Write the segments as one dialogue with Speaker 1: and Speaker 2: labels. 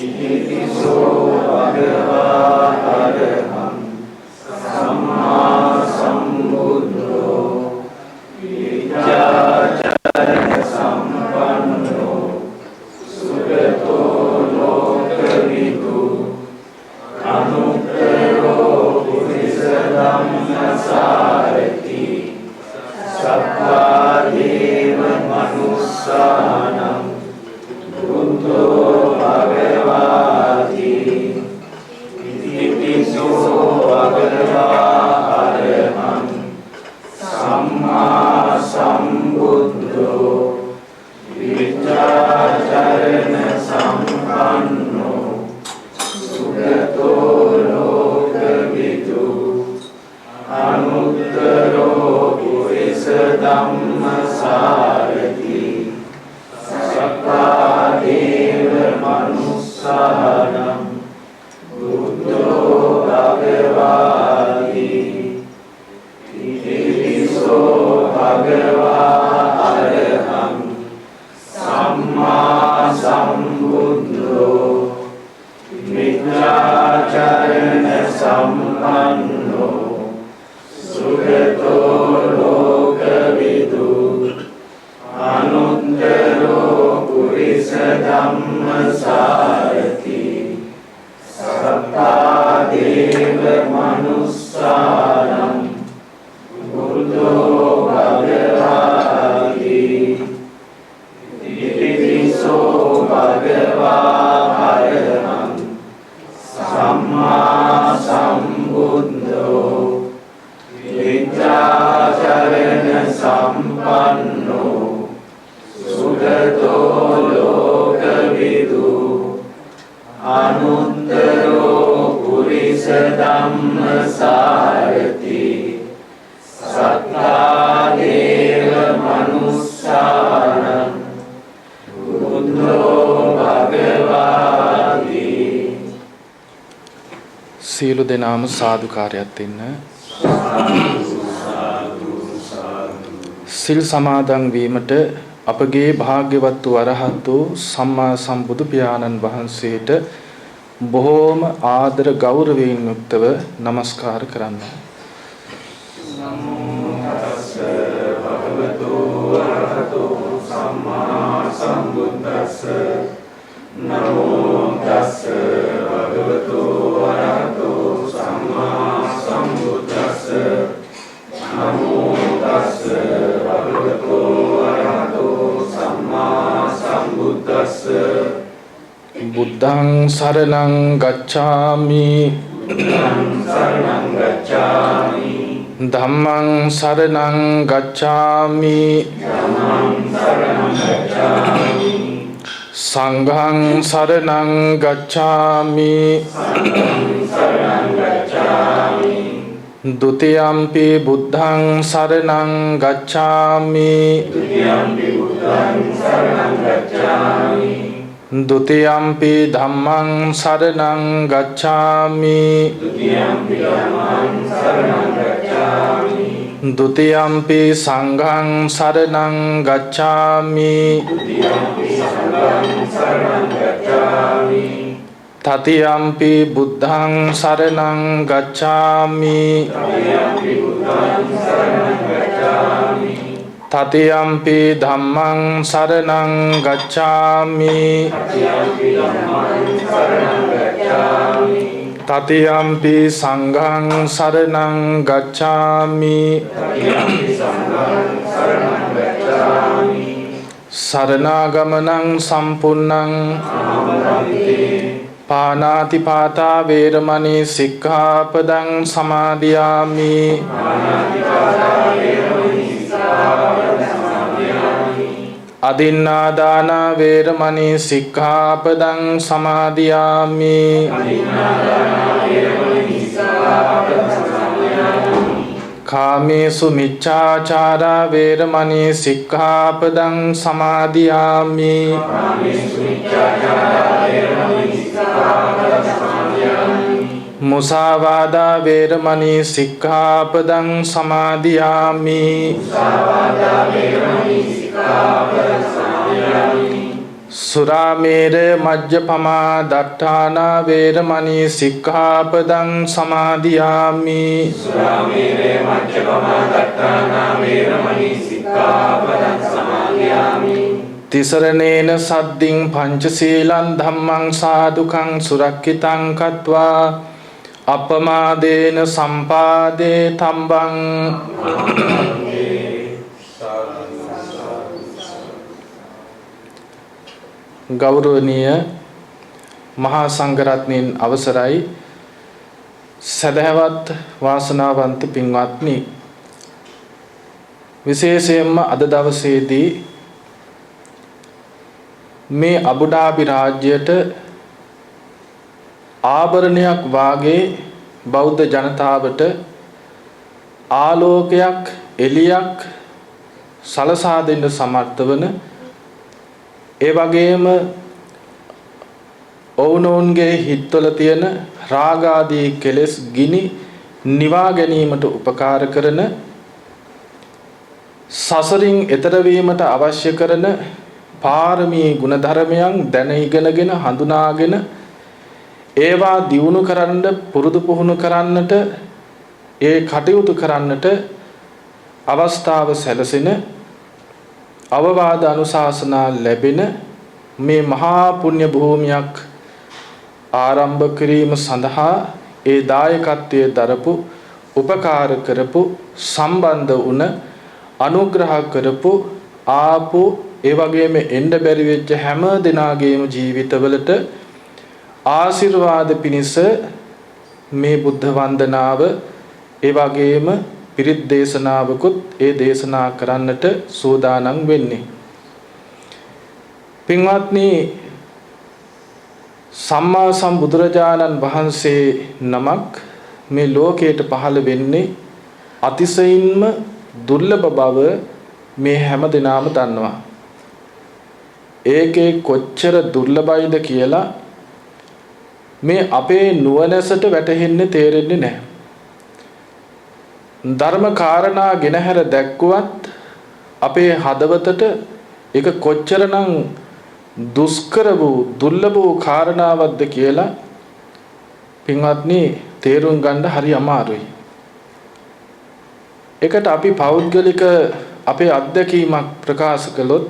Speaker 1: इतिपिसो भगवा अरहं सम्मा सम्बुद्धो विद्याचरण संपन्नो सुगतो लोकविदु अनुत्तरो पुरुषधम्मसारथि सत्त्वादेव मनुस्सानं बुद्धो भगवाति इतिपिसो भगवा अरहं सम्मा सम्बुद्धो विद्याचरण संपन्नो सुगतो लोकविदु अनुत्तरो पुरुषधम्मसारथि सत्त्वादेव मनुस्सानं बुद्धो भगवाति इतिपिसो भगवा अरहं सम्मा सम्बुद्धो विद्याचरण संपन्नो सुगतो लोकविदु अनुत्तरो पुरुषधम्मसारथि सत्त्वादेव मनुस्सानं बुद्धो भगवाति इतिपिसो भगवा अरहं सम्मा सम्बुद्धो विद्याचरण संपन्नो सुगतो लोकविदु अनुत्तरो पुरुषधम्मसारथि सत्त्वादेव मनुस्सानं बुद्धो भगवाति
Speaker 2: සියලු දෙනාම සාදුකාරයක් දෙන්න. සිල් සමාදන් වීමට අපගේ භාග්‍යවත් වූ අරහත් වූ සම්මා සම්බුදු පියාණන් වහන්සේට බොහෝම ආදර ගෞරවයෙන් යුක්තව නමස්කාර කරන්න.
Speaker 1: නමෝ තස්ස භගවතු අරහතෝ සම්මා සම්බුද්දස්ස නමෝ තස්ස භගවතු අරහතෝ සම්මා සම්බුද්දස්ස නමෝ තස්ස භගවතු අරහතෝ සම්මා සම්බුද්දස්ස
Speaker 2: බුද්ධං සරණං ගච්ඡාමි ධම්මං සරණං ගච්ඡාමි සංඝං සරණං ගච්ඡාමි ဒုတိယံ පි බුද්ධං සරණං ගච්ඡාමි ဒုတိယံ පි ධම්මං සරණං ගච්ඡාමි ဒုတိယံ පි සංඝං සරණං ගච්ඡාමි တတိယံ පි බුද්ධං සරණං ගච්ඡාමි တတိယံ පි ධම්මං සරණං ගච්ඡාමි တတိယံ පි සංඝං සරණං ගච්ඡාමි සරණාගමනං සම්පුන්නං පානාතිපාතා වේරමණී සික්ඛාපදං සමාදියාමි අදින්නාදාන වේරමණී සික්ඛාපදං සමාදියාමි කාමේසු මිච්ඡාචාරා වේරමණී සික්ඛාපදං සමාදියාමි මුසාවාදා වේරමණී සික්ඛාපදං සමාදියාමි සුරාමේර මජ්ජපමා දට්ඨානා වේරමණී සික්ඛාපදං සමාදියාමි.
Speaker 1: සුරාමේරේ මජ්ජපමා දට්ඨානා වේරමණී සික්ඛාපදං සමාදියාමි.
Speaker 2: තිසරණේන සද්දින් පංචශීලං ධම්මං සාදුකං සුරක්ඛිතං කତ୍වා අපමාදේන සම්පාදේ තම්බං. ගෞරවනීය මහා සංඝරත්නයන් අවසරයි, සදහවත් වාසනාවන්ත පින්වත්නි, විශේෂයෙන්ම අද දවසේදී මේ අබුඩාබි රාජ්‍යයට ආභරණයක් වාගේ බෞද්ධ ජනතාවට ආලෝකයක් එළියක් සලසා දෙන්න සමර්ථ වන, ඒ වගේම ඔවුනොවුන්ගේ හිත්වල තියෙන රාග ආදී කෙලෙස් ගිනි නිවා ගැනීමට උපකාර කරන, සසරින් එතර වීමට අවශ්‍ය කරන පාරමී ගුණ ධර්මයන් දැන ඉගෙනගෙන හඳුනාගෙන ඒවා දියුණු කරන්න පුරුදු පුහුණු කරන්නට, ඒ කටයුතු කරන්නට අවස්ථාව සැලසෙන, අවවාද අනුශාසනා ලැබෙන මේ මහා පුණ්‍ය භූමියක් ආරම්භ කිරීම සඳහා ඒ දායකත්වයේ දරපු, උපකාර කරපු, සම්බන්ධ වුණ, අනුග්‍රහ කරපු, ආපු, ඒ වගේම එන්න බැරි වෙච්ච හැම දෙනාගේම ජීවිතවලට ආශිර්වාද පිණිස මේ බුද්ධ වන්දනාව, ඒ වගේම පිරිත් දේශනාවකුත් ඒ දේශනා කරන්නට සූදානම් වෙන්නේ. පින්වත්නි, සම්මා සම්බුදුරජාණන් වහන්සේ නමක් මේ ලෝකයට පහළ වෙන්නේ අතිශයින්ම දුර්ලභ බව මේ හැම දිනම දන්නවා. ඒකේ කොච්චර දුර්ලභයිද කියලා මේ අපේ නුවණැසට වැටහෙන්නේ, තේරෙන්නේ නැහැ. ධර්ම කාරණා ගෙනහැර දැක්කුවත් අපේ හදවතට ඒක කොච්චරනම් දුෂ්කර වූ දුර්ලභ වූ කාරණාවක්ද කියලා පින්වත්නි තේරුම් ගන්න හරි අමාරුයි. ඒකට අපි පෞද්ගලික අපේ අත්දැකීමක් ප්‍රකාශ කළොත්,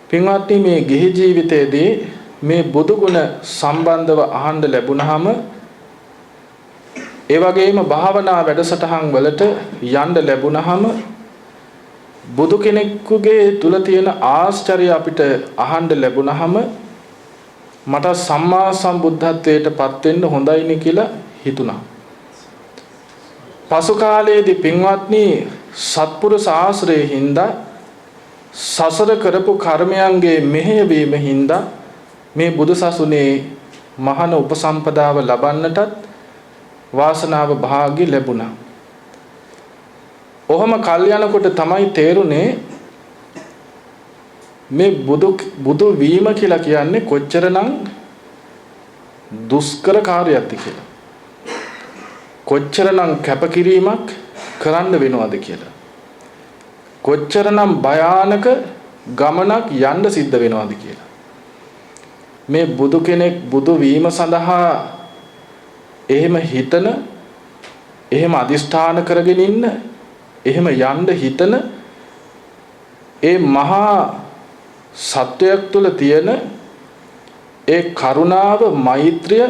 Speaker 2: පින්වත්නි මේ ගිහි ජීවිතයේදී මේ බුදු ගුණ සම්බන්ධව අහන්න ලැබුණාම, ඒ වගේම භාවනා වැඩසටහන් වලට යන්න ලැබුණාම, බුදු කෙනෙකුගේ තුල තියෙන ආශ්චර්ය අපිට අහන්න ලැබුණාම මට සම්මා සම්බුද්ධත්වයට පත් වෙන්න හොඳයිනේ කියලා හිතුණා. පසු කාලයේදී පින්වත්නි සත්පුරුෂ ආශ්‍රයේ හින්දා, සසර කරපු කර්මයන්ගේ මෙහෙයවීම හින්දා මේ බුදු සසුනේ මහාන උපසම්පදාව ලබන්නටත් වාසනාව භාග්‍ය ලැබුණා. ඔහොම කල් යනකොට තමයි තේරුනේ මේ බුදු වීම කියලා කියන්නේ කොච්චරනම් දුෂ්කර කාර්යයක්ද කියලා. කොච්චරනම් කැපකිරීමක් කරන්න වෙනවද කියලා. කොච්චරනම් භයානක ගමනක් යන්න සිද්ධ වෙනවද කියලා. මේ බුදු කෙනෙක් බුදු වීම සඳහා එහෙම හිතන, එහෙම අදිෂ්ඨාන කරගෙන ඉන්න, එහෙම යන්න හිතන ඒ මහා සත්වයක් තුළ තියෙන ඒ කරුණාව, මෛත්‍රිය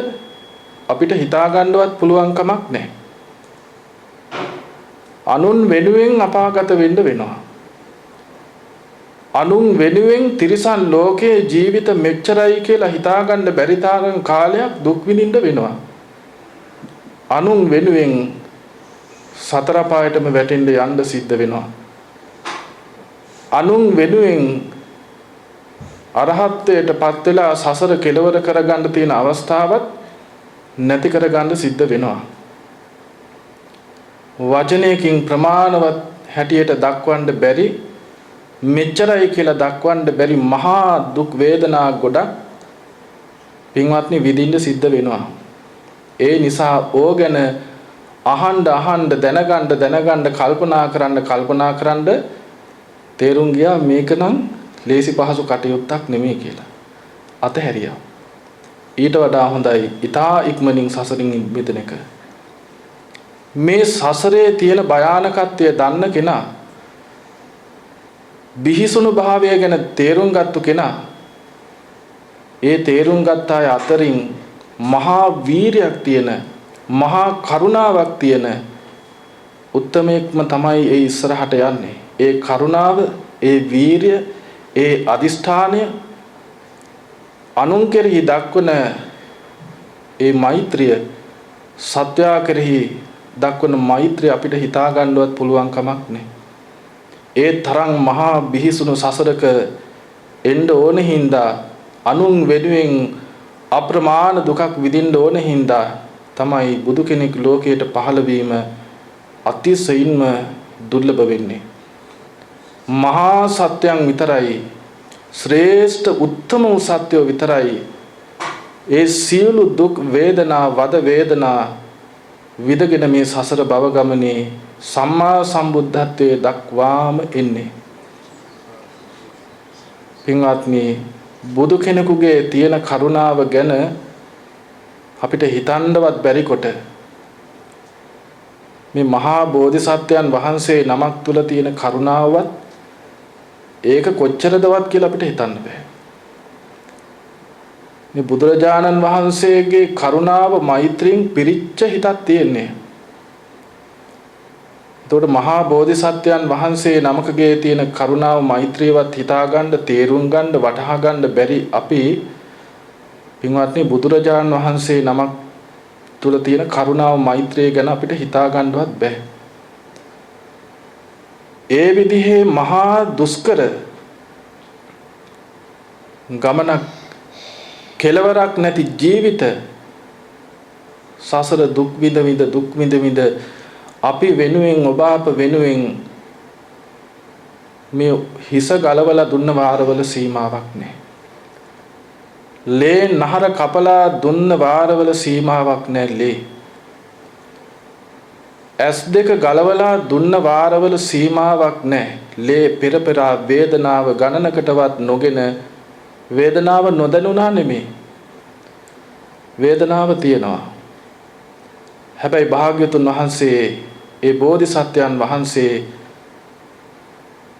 Speaker 2: අපිට හිතා ගන්නවත් පුළුවන් කමක් නැහැ. අනුන් වෙනුවෙන් අපාගත වෙන්න වෙනවා. අනුන් වෙනුවෙන් තිරිසන් ලෝකයේ ජීවිත මෙච්චරයි කියලා හිතා ගන්න බැරි තරම් කාලයක් දුක් විඳින්න වෙනවා. අනුන් වෙනුවෙන් සතර පායටම වැටෙන්න යන්න සිද්ධ වෙනවා. අනුන් වෙනුවෙන් අරහත්ත්වයට පත් වෙලා සසර කෙලවර කරගන්න තියෙන අවස්ථාවත් නැති කරගන්න සිද්ධ වෙනවා. වචනයකින් ප්‍රමාණවත් හැටියට දක්වන්න බැරි, මෙච්චරයි කියලා දක්වන්න බැරි මහා දුක් වේදනා ගොඩක් පින්වත්නි විඳින්න සිද්ධ වෙනවා. ඒ නිසා ඕගෙන අහන්න දැනගන්න කල්පනා කරන්න තේරුම් ගියා මේක නම් ලේසි පහසු කටයුත්තක් නෙමෙයි කියලා අතහැරියා. ඊට වඩා හොඳයි ඊටා ඉක්මනින් සසරින් මිදෙන එක. මේ සසරේ තියෙන භයානකත්වය දන්න කෙනා, බිහිසුණු භාවය ගැන තේරුම් ගත්තු කෙනා, ඒ තේරුම් ගත්ත අය අතරින් මහා වීරියක් තියෙන, මහා කරුණාවක් තියෙන උත්තමයෙක්ම තමයි ඒ ඉස්සරහට යන්නේ. ඒ කරුණාව, ඒ වීරිය, ඒ අදිෂ්ඨානය, අනුන් කෙරෙහි දක්වන ඒ මෛත්‍රිය, සත්‍යා කෙරෙහි දක්වන මෛත්‍රිය අපිට හිතා ගන්නවත් පුළුවන් කමක් නැහැ. ඒ තරම් මහා බිහිසුණු සසරක එන්න ඕන හින්දා, අනුන් වෙනුවෙන් අප්‍රමාණ දුකක් විඳින්න ඕන හින්දා තමයි බුදු කෙනෙක් ලෝකයට පහළ වීම අතිශයින්ම දුර්ලභ වෙන්නේ. මහා සත්‍යයන් විතරයි, ශ්‍රේෂ්ඨ උත්තම සත්‍යෝ විතරයි ඒ සියලු දුක් වේදනා වද වේදනා විදගෙන මේ සසර භව ගමනේ සම්මා සම්බුද්ධත්වයේ දක්වාම එන්නේ. පින්වත්නි, බුදු කෙනෙකුගේ තියෙන කරුණාව ගැන අපිට හිතන්නවත් බැරි කොට මේ මහා බෝධිසත්වයන් වහන්සේ නමක් තුල තියෙන කරුණාවත් ඒක කොච්චරදවත් කියලා අපිට හිතන්න බෑ. මේ බුදුරජාණන් වහන්සේගේ කරුණාව මෛත්‍රියෙන් පිරිච්ච හිතක් තියෙන්නේ. එතකොට මහා බෝධිසත්වයන් වහන්සේ නමකගේ තියෙන කරුණාව මෛත්‍රියවත් හිතා ගන්න, තේරුම් ගන්න, වටහා ගන්න බැරි අපි පින්වත්නි බුදුරජාණන් වහන්සේ නමක් තුල තියෙන කරුණාව මෛත්‍රිය ගැන අපිට හිතා ගන්නවත් බෑ. ඒ විදිහේ මහා දුෂ්කර ගමනක්, කෙලවරක් නැති ජීවිත, සසර දුක් විඳ අපි වෙනුවෙන්, ඔබ අප වෙනුවෙන් මේ හිස ගලවලා දුන්න වාරවල සීමාවක් නැහැ. ලේ නහර කපලා දුන්න වාරවල සීමාවක් නැහැ ලේ. S2 ගලවලා දුන්න වාරවල සීමාවක් නැහැ. ලේ පෙරපෙරා වේදනාව ගණනකටවත් නොගෙන, වේදනාව නොදැනුණා නෙමෙයි. වේදනාව තියෙනවා. හැබැයි භාග්‍යතුන් වහන්සේ, ඒ බෝධිසත්වයන් වහන්සේ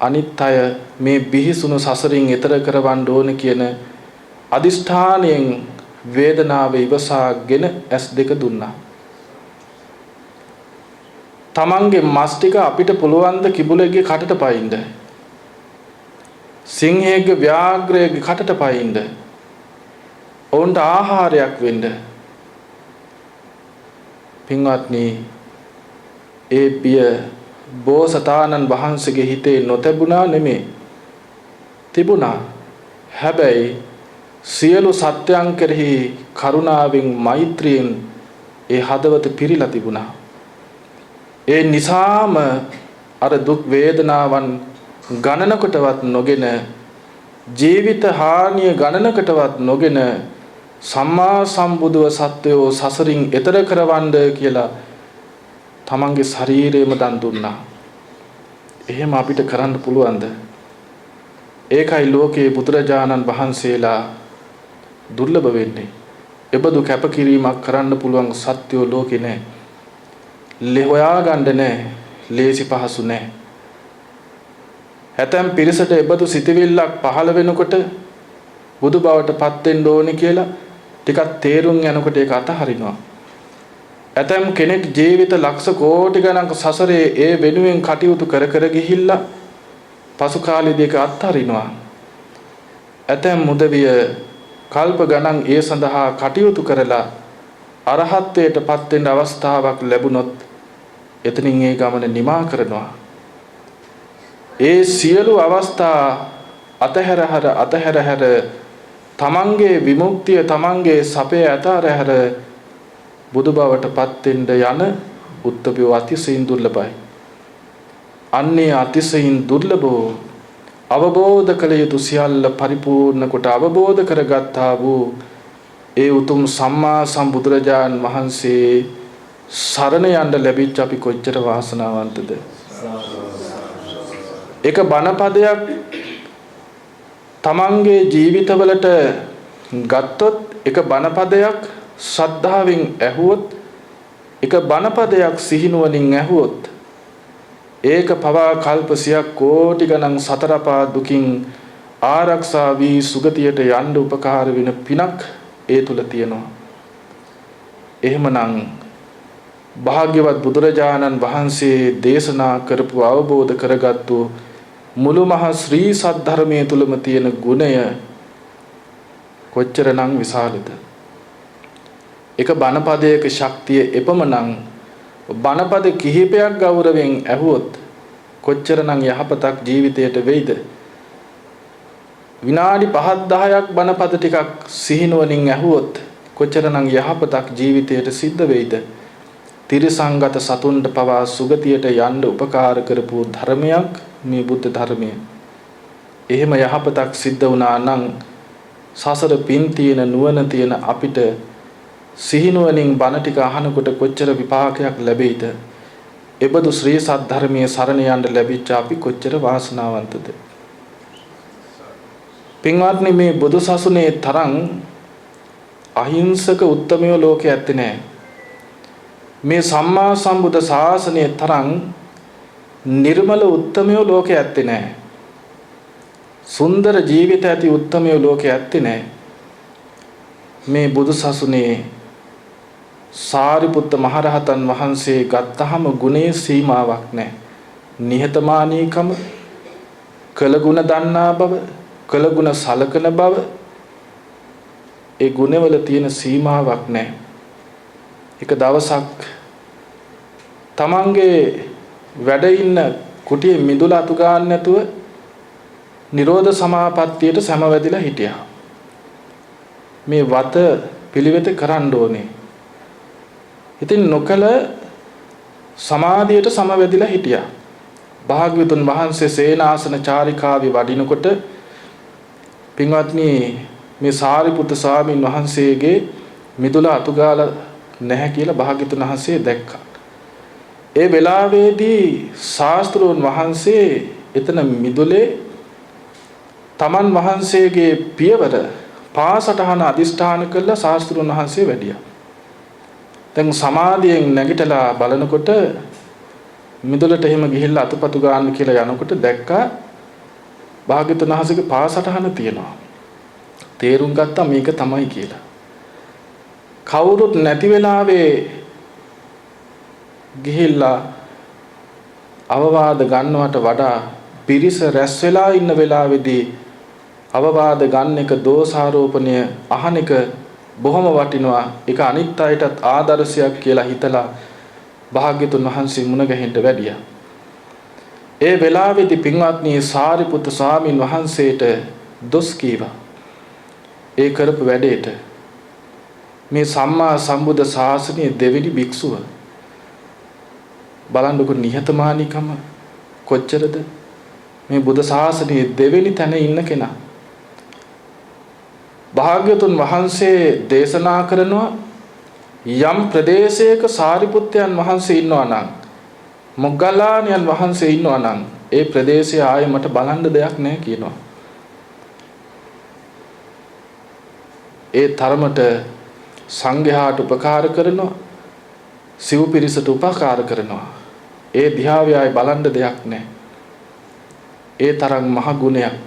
Speaker 2: අනිත් අය මේ බිහිසුණු සසරින් එතර කරවන්න ඕන කියන අදිෂ්ඨානයෙන් වේදනාව ඉවසාගෙන S2 දුන්නා. තමන්ගේ මස් ටික අපිට පුළුවන් ද කිඹුලෙක්ගේ කටට පයින්න, සිංහයෙක්ගේ ව්‍යාග්‍රයෙක්ගේ කටට පයින්න, ඔවුන්ට ආහාරයක් වෙන්න. පින්වත්නි, ඒ බිය බෝසතාණන් වහන්සේගේ හිතේ නොතැබුණා නෙමෙයි, තිබුණා. හැබැයි සියලු සත්‍යයන් කෙරෙහි කරුණාවෙන්, මෛත්‍රියෙන් ඒ හදවත පිරීලා තිබුණා. ඒ නිසාම අර දුක් වේදනාවන් ගණනකටවත් නොගෙන, ජීවිත හානිය ගණනකටවත් නොගෙන සම්මා සම්බුදුව සත්වයෝ සසරින් එතර කරවන්න කියලා තමන්ගේ ශරීරයම දන් දුන්නා. එහෙම අපිට කරන්න පුළුවන්ද? ඒකයි ලෝකේ බුදුරජාණන් වහන්සේලා දුර්ලභ වෙන්නේ. එබඳු කැපකිරීමක් කරන්න පුළුවන් සත්වයෝ ලෝකේ නැහැ. හොයා ගන්න නැහැ, ලේසි පහසු නැහැ. හැතැම් පිරිසට එබඳු සිතවිල්ලක් පහළ වෙනකොට බුදු බවට පත් වෙන්න ඕනේ කියලා ටිකක් තේරුම් යනකොට ඒක අතහරිනවා. ඇතැම් කෙනෙක් ජීවිත ලක්ෂ කෝටි ගණන්ක සසරේ ඒ වෙනුවෙන් කටයුතු කර කර ගිහිල්ලා පසු කාලෙදී ඒක අත්හරිනවා. ඇතැම් මුදවිය කල්ප ගණන් ඒ සඳහා කටයුතු කරලා අරහත්ත්වයට පත් වෙන්න අවස්ථාවක් ලැබුණොත් එතනින් ඒ ගමන නිමා කරනවා. ඒ සියලු අවස්ථා අතහැර තමන්ගේ විමුක්තිය, තමන්ගේ සපය අතහැර බුදු බවට පත් වෙන්න යන උත්තමයෝ අතිශයින් දුර්ලභයි. අන්නේ අතිශයින් දුර්ලභෝ අවබෝධ කළ යුතු සියල්ල පරිපූර්ණ කොට අවබෝධ කරගත්තා වූ ඒ උතුම් සම්මා සම්බුදුරජාන් වහන්සේ සරණ යන්න ලැබිච්ච අපි කොච්චර වාසනාවන්තද? එක බණපදයක් තමන්ගේ ජීවිතවලට ගත්තොත් එක බණපදයක් ශ්‍රද්ධාවෙන් ඇහුවොත් එක බණපදයක් සිහිනුවණින් ඇහුවොත් ඒක පවා කල්ප සියක් කෝටි ගණන් සතරපා දුකින් ආරක්ෂා වී සුගතියට යන්න උපකාර වෙන පිනක් ඒ තුල තියෙනවා. එහෙමනම් භාග්‍යවත් බුදුරජාණන් වහන්සේ දේශනා කරපු අවබෝධ කරගත්තු මුළු මහ ශ්‍රී සද්ධර්මයේ තුලම තියෙන ගුණය කොච්චරනම් විශාලද? එක බණපදයක ශක්තිය එපමණක් බණපද කිහිපයක් ගෞරවයෙන් ඇහුවොත් කොච්චරනම් යහපතක් ජීවිතයට වෙයිද? විනාඩි 5-10ක් බණපද ටිකක් සිහිනුවණින් ඇහුවොත් කොච්චරනම් යහපතක් ජීවිතයට සිද්ධ වෙයිද? තිරසංගත සතුන්ට පවා සුගතියට යන්න උපකාර කරපු ධර්මයක් මේ බුද්ධ ධර්මය. එහෙම යහපතක් සිද්ධ වුණා නම් සසර පින් තියෙන නුවණ තියෙන අපිට සිහිනුවණින් බණ ටික අහනකොට කොච්චර විපාකයක් ලැබෙයිද? එබඳු ශ්‍රී සද්ධර්මයේ සරණ යන්න ලැබිච්ච අපි කොච්චර වාසනාවන්තද? පින්වත්නි, මේ බුදු සසුනේ තරම් අහිංසක උත්තමයෝ ලෝකේ ඇත්තේ නැහැ. මේ සම්මා සම්බුද්ධ ශාසනයේ තරම් නිර්මල උත්තමයෝ ලෝකේ ඇත්තේ නැහැ. සුන්දර ජීවිත ඇති උත්තමයෝ ලෝකේ ඇත්තේ නැහැ. මේ බුදු සසුනේ සාරිපුත්ත මහරහතන් වහන්සේ ගත්තහම ගුණේ සීමාවක් නැහැ. නිහතමානීකම, කළගුණ දන්නා බව, කළගුණ සලකන බව, ඒ ගුණවල තියෙන සීමාවක් නැහැ. එක දවසක් තමන්ගේ වැඩ ඉන්න කුටියේ මිදුල අතු ගන්න නැතුව නිරෝධ සමාපත්තියට සමවැදිලා හිටියා. මේ වත පිළිවෙත කරන්න ඕනේ. ඉතින් නොකල සමාධියට සමවැදිලා හිටියා. භාග්‍යවතුන් වහන්සේ සේනාසන චාරිකාවේ වඩිනකොට පින්වත්නි, මේ සාරිපුත්ත ස්වාමීන් වහන්සේගේ මිදුල අතු ගාලා නැහැ කියලා භාග්‍යවතුන් වහන්සේ දැක්කා. ඒ වෙලාවේදී ශාස්ත්‍රෝන් වහන්සේ එතන මිදුලේ තමන් වහන්සේගේ පියවර පාසටහන අදිෂ්ඨාන කළා. ශාස්ත්‍රෝන් වහන්සේ වැඩියා. දැන් සමාධියෙන් නැගිටලා බලනකොට මිදුලට එහෙම ගිහිල්ලා අතුපතු ගන්න කියලා යනකොට දැක්කා භාග්‍යවතුන් වහන්සේගේ පාසටහන තියෙනවා. තේරුම් ගත්තා මේක තමයි කියලා. කවුරුත් නැති වෙලාවේ ගිහිල්ලා අවවාද ගන්නවට වඩා පිරිස රැස් වෙලා ඉන්න වෙලාවේදී අවවාද ගන්න එක, දෝෂාරෝපණය අහන එක බොහොම වටිනවා. ඒක අනිත් අයටත් ආදර්ශයක් කියලා හිතලා භාග්‍යතුන් වහන්සේ මුණ ගැහෙන්න වැඩියා. ඒ වෙලාවේදී පින්වත්නි, සාරිපුත්ත ස්වාමීන් වහන්සේට දොස් කීවා. ඒ කරපු වැඩේට මේ සම්මා සම්බුද්ධ ශාසනයේ දෙවෙනි භික්ෂුව බලන්නකො නිහතමානීකම කොච්චරද? මේ බුද්ධ ශාසනයේ දෙවෙනි තැන ඉන්න කෙනා. භාග්‍යවතුන් වහන්සේ දේශනා කරනවා යම් ප්‍රදේශයක සාරිපුත්තයන් වහන්සේ ඉන්නවා නම්, මොග්ගල්ලාණන් වහන්සේ ඉන්නවා නම් ඒ ප්‍රදේශය ආයේ මට බලන්න දෙයක් නැහැ කියනවා. ඒ තරමට සංඝයාට උපකාර කරනවා, සිව් පිරිසට උපකාර කරනවා. ඒ දිහාවේ ආයේ බලන්න දෙයක් නැහැ. ඒ තරම් මහ ගුණයක්,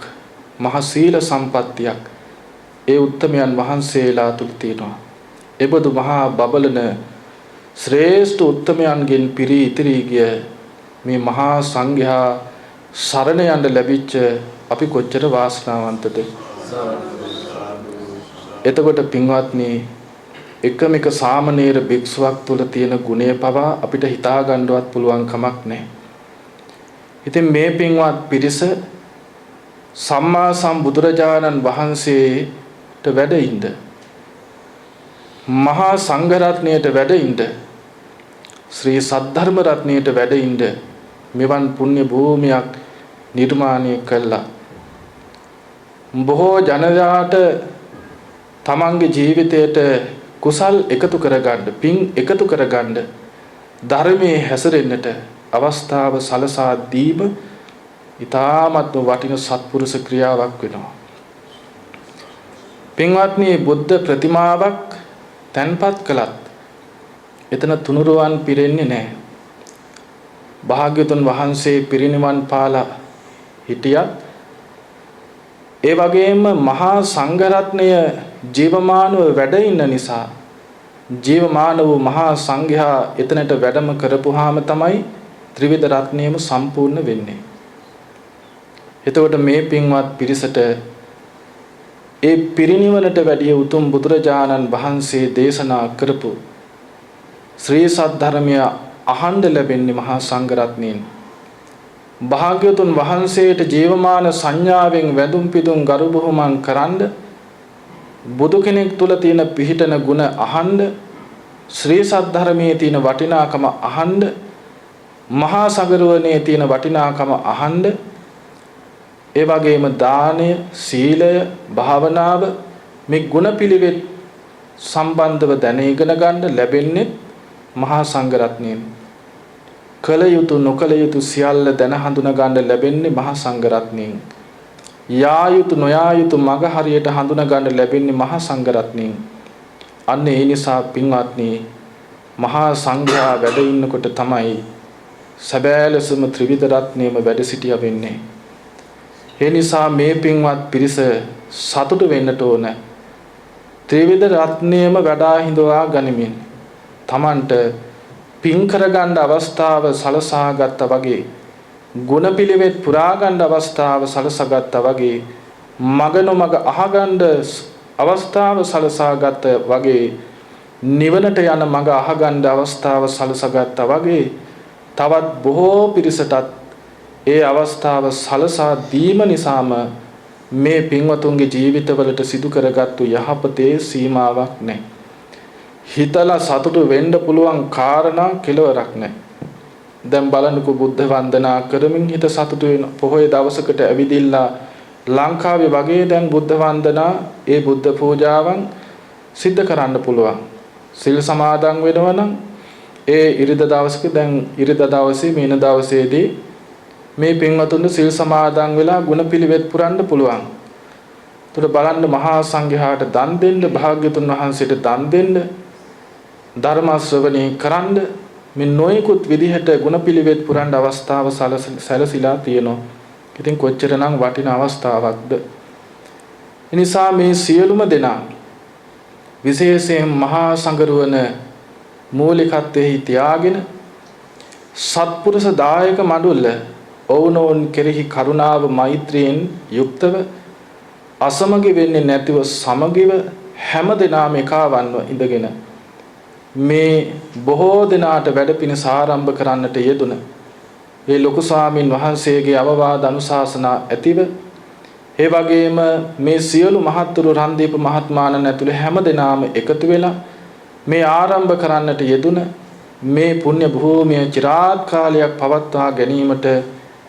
Speaker 2: මහ සීල සම්පත්තියක් ඒ උත්තමයන් වහන්සේලා තුල තියෙනවා. එබඳු මහා බබලන ශ්‍රේෂ්ඨ උත්තමයන්ගෙන් පිරී ඉතිරි ගිය මේ මහා සංඝයා සරණ යන්න ලැබිච්ච අපි කොච්චර වාසනාවන්තද? එතකොට පින්වත්නි, එකම එක සාමණේර භික්ෂුවක් තුළ තියෙන ගුණය පවා අපිට හිතා ගන්නවත් පුළුවන් කමක් නැහැ. ඉතින් මේ පින්වත් පිරිස සම්මා සම්බුදුරජාණන් වහන්සේට වැඩ ඉඳ, මහා සංඝ රත්නයට වැඩ ඉඳ, ශ්‍රී සද්ධර්ම රත්නයට වැඩ ඉඳ මෙවන් පුණ්‍ය භූමියක් නිර්මාණය කළා. බොහෝ ජනයාට තමන්ගේ ජීවිතයට කුසල් එකතු කරගන්න, පින් එකතු කරගන්න, ධර්මයේ හැසිරෙන්නට අවස්ථාව සලසා දීම ඉතාමත් වටින සත්පුරුෂ ක්‍රියාවක් වෙනවා. පින්වත්නි බුද්ධ ප්‍රතිමාවක් තැන්පත් කළත් එතන තුනුරුවන් පිරෙන්නේ නැහැ. භාග්‍යවතුන් වහන්සේ පිරිනිවන් පාලා හිටියත් ඒ වගේම මහා සංඝරත්නය ජීවමානව වැඩ ඉන්න නිසා ජීවමාන වූ මහා සංඝයා එතනට වැඩම කරපුවාම තමයි ත්‍රිවිධ රත්නයම සම්පූර්ණ වෙන්නේ. එතකොට මේ පින්වත් පිරිසට ඒ පිරිනිවනට වැඩිය උතුම් බුදුරජාණන් වහන්සේ දේශනා කරපු ශ්‍රී සද්ධර්මය අහන්න ලැබෙන්නේ මහා සංඝරත්නයෙන්. භාග්‍යවතුන් වහන්සේට ජීවමාන සංඥාවෙන් වැඳුම් පිදුම් ගරු බුහුමන් කරන්න බුදු කෙනෙක් තුල තියෙන පිහිටන ගුණ අහන්න ශ්‍රී සද්ධර්මයේ තියෙන වටිනාකම අහන්න මහා සගරුවනේ තියෙන වටිනාකම අහන්න ඒ වගේම දානය සීලය භාවනාව මේ ගුණපිළිවෙත් සම්බන්ධව දැන ඉගෙන ගන්න ලැබෙන්නේ මහා සංඝරත්නයෙන්. කල යුතු නොකල යුතු සියල්ල දැන හඳුනා ගන්න ලැබෙන්නේ මහා සංඝරත්නයෙන්. යා යුතු නොයා යුතු මඟ හරියට හඳුනා ගන්න ලැබෙන්නේ මහා සංඝරත්නයෙන්. අන්න ඒ නිසා පින්වත්නි මහා සංඝයා වැඩ ඉන්නකොට තමයි සැබෑ ලෙසම ත්‍රිවිධ රත්නයම වැඩ සිටියා වෙන්නේ. ඒ නිසා මේ පින්වත් පිරිස සතුටු වෙන්නට ඕන. ත්‍රිවිධ රත්නයම වඩා හිඳවා ගනිමින් තමන්ට පින් කරගන්න අවස්ථාව සලසා ගත්තා වගේ ගුණපිළිවෙත් පුරා ගන්න අවස්ථාව සලසා ගත්තා වගේ මග අහගන්න අවස්ථාව සලසා ගත්තා වගේ නිවනට යන මඟ අහගන්න අවස්ථාව සලසා ගත්තා වගේ තවත් බොහෝ පිරිසටත් ඒ අවස්ථාව සලසා දීම නිසාම මේ පින්වතුන්ගේ ජීවිතවලට සිදු කරගත්තු යහපතේ සීමාවක් නැහැ. හිතලා සතුටු වෙන්න පුළුවන් කාරණා කෙලවරක් නැහැ. දැන් බලන්නකෝ බුද්ධ වන්දනා කරමින් හිත සතුටු වෙන පොහොය දවසකට ඇවිදිලා ලංකාවේ වගේ දැන් බුද්ධ වන්දනා ඒ බුද්ධ පූජාවන් සිද්ධ කරන්න පුළුවන්. සිල් සමාදන් වෙනවා නම් ඒ ඉරිදා දවසක දැන් ඉරිදා දවසේ මේන දවසේදී මේ පින්වතුන්ට සිල් සමාදන් වෙලා ගුණපිළිවෙත් පුරන්න පුළුවන්. ඒතර බලන්න මහා සංඝයාට දන් දෙන්න භාග්‍යතුන් වහන්සේට දන් දෙන්න ධර්ම ශ්‍රවණී කරන්න මේ නොයෙකුත් විදිහට ගුණපිළිවෙත් පුරන්න අවස්ථාව සැලසීලා තියෙනවා. ඉතින් කොච්චරනම් වටින අවස්ථාවක්ද. ඒ නිසා මේ සියලුම දෙනා විශේෂයෙන් මහා සංඝරුවන මූලිකත්වයේ තියාගෙන සත්පුරුෂ දායක මඬුල්ල ඔවුනොවුන් කෙරෙහි කරුණාව මෛත්‍රියෙන් යුක්තව අසමගි වෙන්නේ නැතිව සමගිව හැම දිනම එකවන්ව ඉඳගෙන මේ බොහෝ දිනාට වැඩපිළිවෙල ආරම්භ කරන්නට යෙදුන ඒ ලොකු ස්වාමින් වහන්සේගේ අවවාද අනුශාසනා ඇතිව ඒ වගේම මේ සියලු මහත්තුරු රන්දීප මහත්මාණන් ඇතුළු හැම දිනම එකතු වෙලා මේ ආරම්භ කරන්නට යෙදුන මේ පුණ්‍ය භූමිය চিරාත් කාලයක් පවත්වා ගැනීමට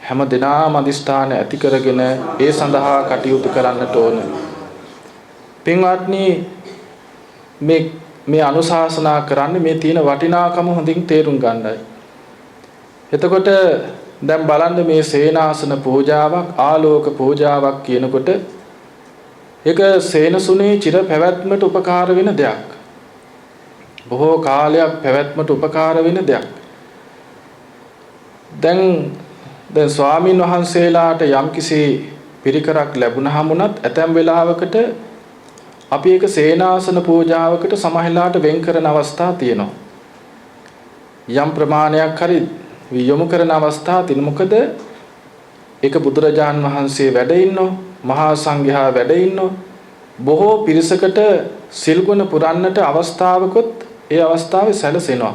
Speaker 2: හැම දිනම අදිෂ්ඨාන ඇති කරගෙන ඒ සඳහා කටයුතු කරන්නට ඕන. පින්වත්නි මේ අනුශාසනා කරන්නේ මේ තියෙන වටිනාකම හොඳින් තේරුම් ගන්නයි. එතකොට දැන් බලන්න මේ සේනාසන පූජාවක් ආලෝක පූජාවක් කියනකොට ඒක සේනසුනේ චිර පැවැත්මට උපකාර වෙන දෙයක්. බොහෝ කාලයක් පැවැත්මට උපකාර වෙන දෙයක්. දැන් ස්වාමින් වහන්සේලාට යම්කිසි පිරිකරක් ලැබුණාම උනත් ඇතැම් වෙලාවකට අපි ඒක සේනාසන පූජාවකට සමහරලාට වෙන් කරන අවස්ථා තියෙනවා. යම් ප්‍රමාණයක් හරි යොමු කරන අවස්ථා තියෙන. මොකද ඒක බුදුරජාන් වහන්සේ වැඩ ඉන්නෝ මහා සංඝයා වැඩ ඉන්නෝ බොහෝ පිරිසකට සිල් ගුණ පුරන්නට අවස්ථාවකොත් ඒ අවස්ථාවේ සැලසෙනවා.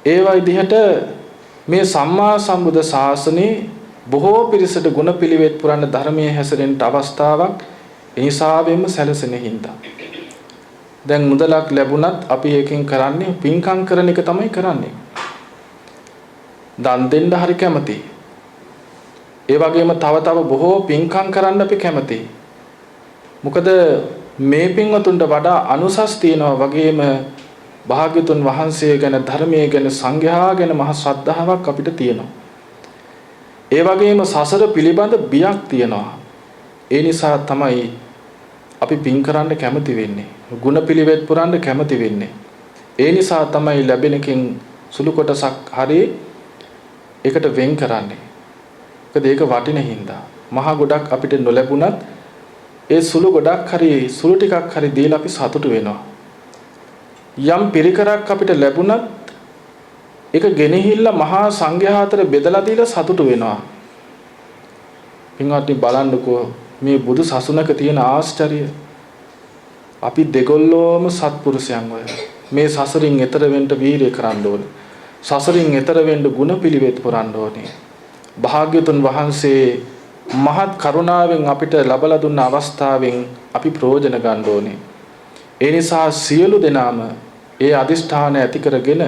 Speaker 2: ඒ විදිහට මේ සම්මා සම්බුද්ධ ශාසනයේ බොහෝ පිරිසට ගුණ පිළිවෙත් පුරන්න ධර්මයේ හැසිරෙන්න අවස්ථාවක් ඒ නිසාවෙම සැලසෙන හින්දා. දැන් මුදලක් ලැබුණත් අපි එකකින් කරන්නේ පින්කම් කරන එක තමයි කරන්නේ. දන් දෙන්න හරි කැමතියි. ඒ වගේම තව බොහෝ පින්කම් කරන්න අපි කැමතියි. මොකද මේ පින්වතුන්ට වඩා අනුසස් තියනවා වගේම භාග්‍යතුන් වහන්සේ ගැන ධර්මයේ ගැන සංඝයා ගැන මහ ශ්‍රද්ධාවක් අපිට තියෙනවා. ඒ වගේම සසර පිළිබඳ බියක් තියෙනවා. ඒ නිසා තමයි අපි පින් කරන්න කැමති වෙන්නේ. ගුණ පිළිවෙත් පුරන්න කැමති වෙන්නේ. ඒ නිසා තමයි ලැබෙනකින් සුළු කොටසක් හරි ඒකට වෙන් කරන්නේ. මොකද ඒක වටින හින්දා. මහා ගොඩක් අපිට නොලැබුණත් ඒ සුළු ගොඩක් හරි සුළු ටිකක් හරි දීලා අපි සතුටු වෙනවා. යම් පිරිකරක් අපිට ලැබුණත් ඒක ගෙනහිල්ලා මහා සංඝයා අතර බෙදලා දීලා සතුටු වෙනවා. පින්වත්නි බලන්නකෝ මේ බුදු සසුනක තියෙන ආශ්චර්යය. අපි දෙගොල්ලෝම සත්පුරුෂයන් වය. මේ සසරින් එතර වෙන්න වීරිය කරන්න ඕනේ. සසරින් එතර වෙන්න ගුණ පිළිවෙත් පුරන්න ඕනේ. භාග්‍යතුන් වහන්සේ මහත් කරුණාවෙන් අපිට ලබලා දුන්න අවස්ථාවෙන් අපි ප්‍රයෝජන ගන්න ඕනේ. ඒ නිසා සියලු දෙනාම ඒ අදිෂ්ඨාන ඇති කරගෙන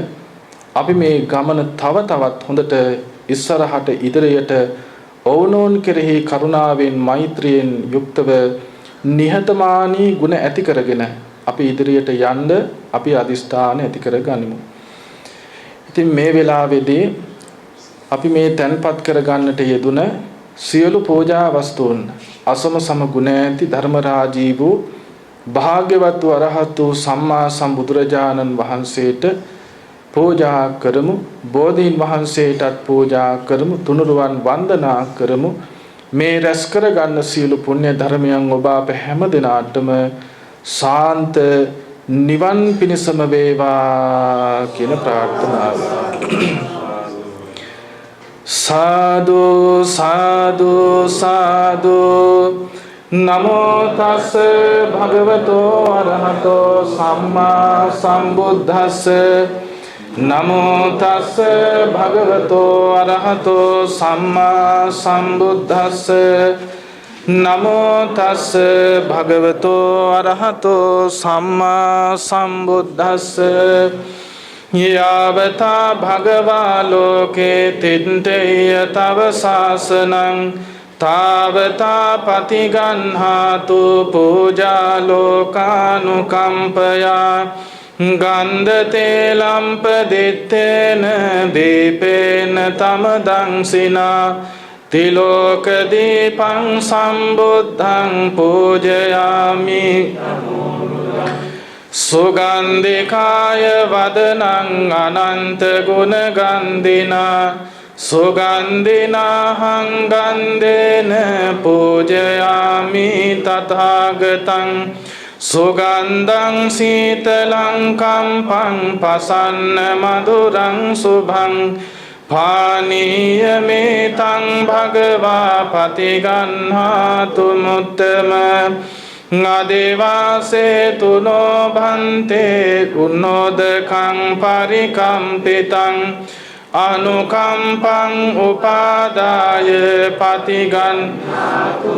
Speaker 2: අපි මේ ගමන තව තවත් හොඳට ඉස්සරහට ඉදිරියට ඕනෝන් කෙරෙහි කරුණාවෙන් මෛත්‍රියෙන් යුක්තව නිහතමානී ගුණ ඇති කරගෙන අපි ඉදිරියට යන්න අපි අදිෂ්ඨාන ඇති කරගනිමු. ඉතින් මේ වෙලාවේදී අපි මේ තැන්පත් කරගන්නට යෙදුන සියලු පූජා වස්තුන් අසම සම ගුණ ඇති ධර්මරාජී වූ භාග්‍යවත් වූ අරහත් වූ සම්මා සම්බුදුරජාණන් වහන්සේට පූජා කරමු. බෝධීන් වහන්සේටත් පූජා කරමු. තුනුරුවන් වන්දනා කරමු. මේ රැස් කරගන්න සියලු පුණ්‍ය ධර්මයන් ඔබ අප හැම දිනාටම සාන්ත නිවන් පිණසම වේවා කියන ප්‍රාර්ථනාව. සාදු සාදු සාදු නමෝ තස් භගවතෝ අරහතෝ සම්මා සම්බුද්දස්ස නමෝ තස් භගවතෝ අරහතෝ සම්මා සම්බුද්දස්ස නමෝ තස් භගවතෝ අරහතෝ සම්මා සම්බුද්දස්ස යාවතා භගවා ලෝකේ තින්තේය තව සාසනං තාවතා පතිගන්හාතු පූජා ලෝකානුකම්පයා ගන්ධතේලම්ප දිත්තේන දීපේන තමදංසිනා තිලෝක දීපං සම්බුද්ධං පූජයාමි සුගන්ධිකාය වදනං අනන්ත ගුණ ගන්ධිනා සුගන්ධිනාහං ගන්ධේන පූජයාමි තථාගතං සුගන්ධං සීතලං කම්පං පසන්න මధుරං සුභං පානීයමේතං භගවා පතිගන්හාතු මුත්තම නදේවාසේ තුනෝ භන්තේ උන්නෝදකං පරිකම්පිතං අනුකම්පං උපාදාය පතිගන්හාතු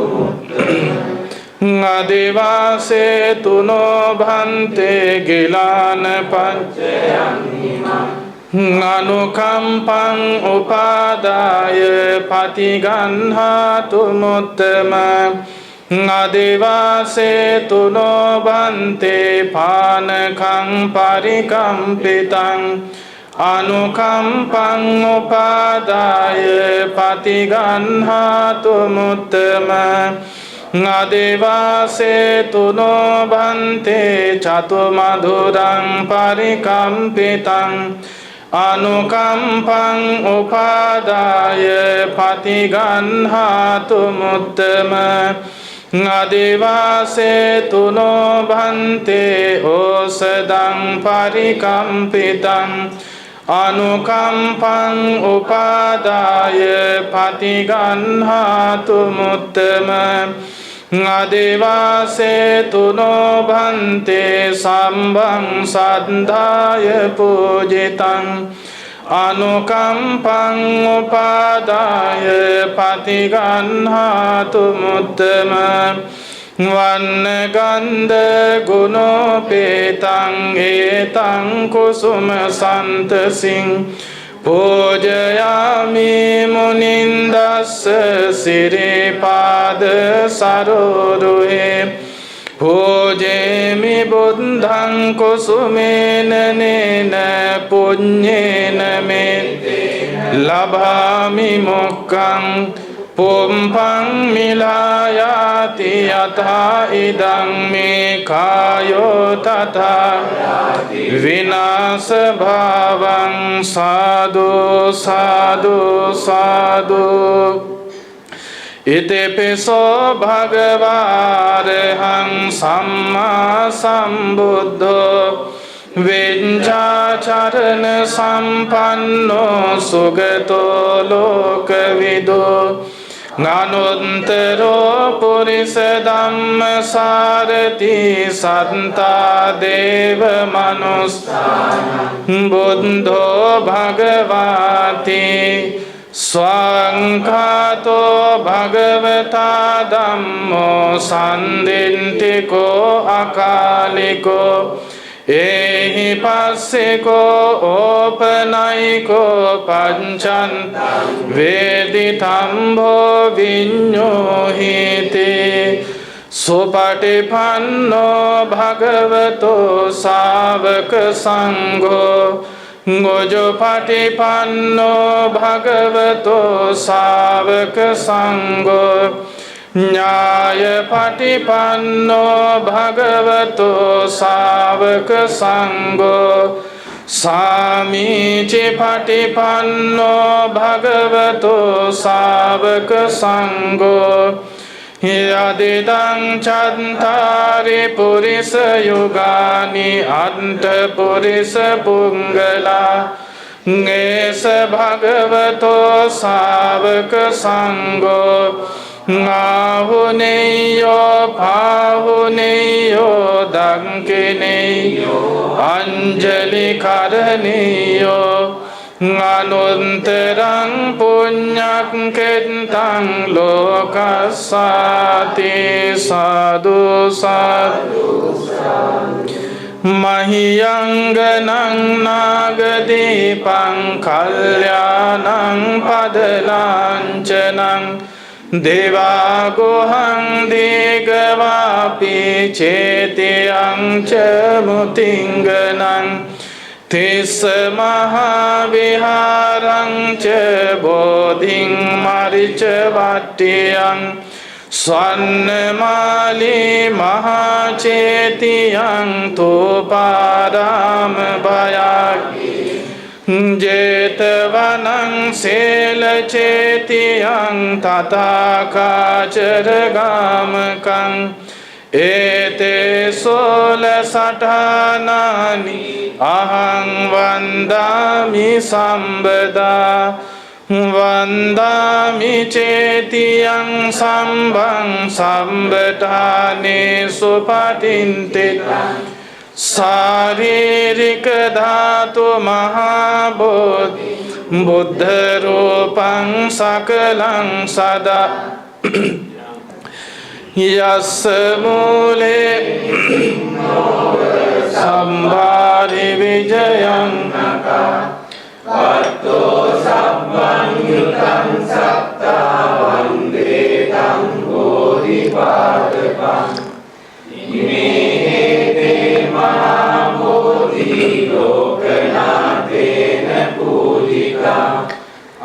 Speaker 2: නදේවාසේ තුනෝ භන්තේ ගිලාන පංචයන් අනුකම්පං උපාදාය පතිගන්හාතු මුත්තම නදේවාසේ තුනෝ භන්තේ පානකං පරිකම්පිතං අනුකම්පං උපාදාය පතිගන්හාතු මුත්තම නදේවාසේ තුනෝ භන්තේ චතුමධුරං පරිකම්පිතං අනුකම්පං උපාදාය පතිගන්හාතු මුත්තම නදේවාසේ තුනෝ භන්තේ ඕසදං පරිකම්පිතං අනුකම්පං උපාදාය පතිගන්හාතු මුත්තම නදේවාසේ තුනෝ භන්තේ සම්බං සද්ධාය පූජිතං අනුකම්පං උපාදාය පතිගන්හාතු මුත්තම වන්න ගන්ධ ගුණෝපේතං ඒතං කුසුම සන්තසින් පූජයාමි මුනින්දස්ස සිරිපාද සරෝරුහේ පූජේමි බුද්ධං කුසුමේන නේන පුඤ්ඤේන මේ ලභාමි මොක්ඛං පුම්පං මිලායාති යථා ඉදං මේ කායෝ තථා විනාශ භාවං සාදු සාදු සාදු ඉතිපිසෝ භගවාරහං සම්මා සම්බුද්ධෝ විඤ්ඤාචරණ සම්පන්නෝ සුගතෝ ලෝකවිදෝ ඥානොන්තරෝ පුරිස ධම්මසාරති සත්තා දේව මනුස්සා බුද්ධෝ භගවාති ස්වංඛාතෝ භගවතා ධම්මෝ සම්දින්තිකෝ අකාලිකෝ එහි පස්සෙකෝ ඕපනයිකෝ පංචන් වේදිතම්භෝ විඤ්ඤෝහිති සුපටිපන්නෝ භගවතෝ ශාවක සංඝෝ ගොජපටිපන්නෝ භගවතෝ ශාවක සංඝෝ ඥායපටිපන්නෝ භගවතෝ ශාවක සංඝෝ සාමීචි පටිපන්නෝ භගවතෝ ශාවක සංඝෝ යදිදං චත්තාරි පුරිස යුගානි අන්ත පුරිස පුංගලා නේස භගවතෝ ශාවක සංඝෝ ආහුනේයෝ පාහුනේයෝ දංකිනේයෝ අංජලි කරණේයෝ අනුන්තරං පුඤ්ඤං කෙත්තං ලෝකස්සාති සාදු සාදු මහියංගනං නාගදීපං කල්යාණං පදලාංචනං දේවාගෝහං දීගවාපි චේතියං ච මුතිංගනං තිස්ස මහාවිහාරං ච බෝධිං මරිච වට්ටියං ස්වන්නමාලී මහාචේතියං තෝපාරාම භයක් ජේතවනං සේලචේතියං තථාකාචරගාමකං ඒතේ සෝල සඨානානි අහං වන්දාමි සම්බදා වන්දාමි චේතියං සම්බං සම්බඨානේ සුපටින්තිතං शारीरिक धातु महाबोधि बुद्ध रूपं सकलं सदा यस्य मूले संभारि विजयं वत्तो सम्मन्युतं सत्ता वन्दे तं बोधिपादपम् महाबोधि लोकनाथेन पूजिता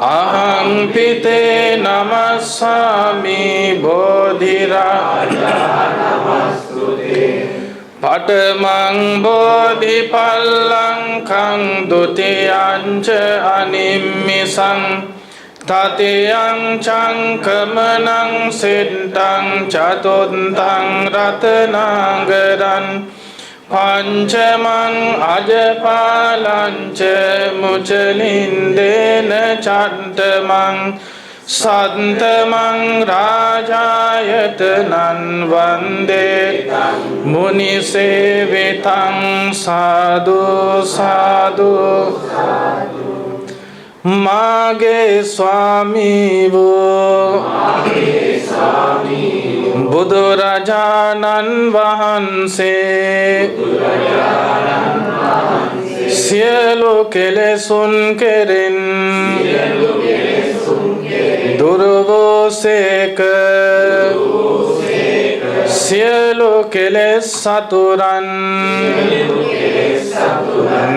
Speaker 2: अहं पिते नमस्सामि बोधिराजा नमस्तुते पटमं बोधिपल्लङ्कं द्वितीयं च अनिमिषं तृतीयं चङ्कमनं सिद्धं चतुर्थं रत्नागरं पंचमं अजपालं च मुचलिन्देन चट्टमं सप्तमं राजायतनं वन्दे मुनिसेवितं साधु साधु मागे स्वामी वो බුදුරජාණන් වහන්සේ සියලු කෙලෙසුන් කෙරෙන් දුරවෝසේක සියලු කෙලෙස් සතුරන්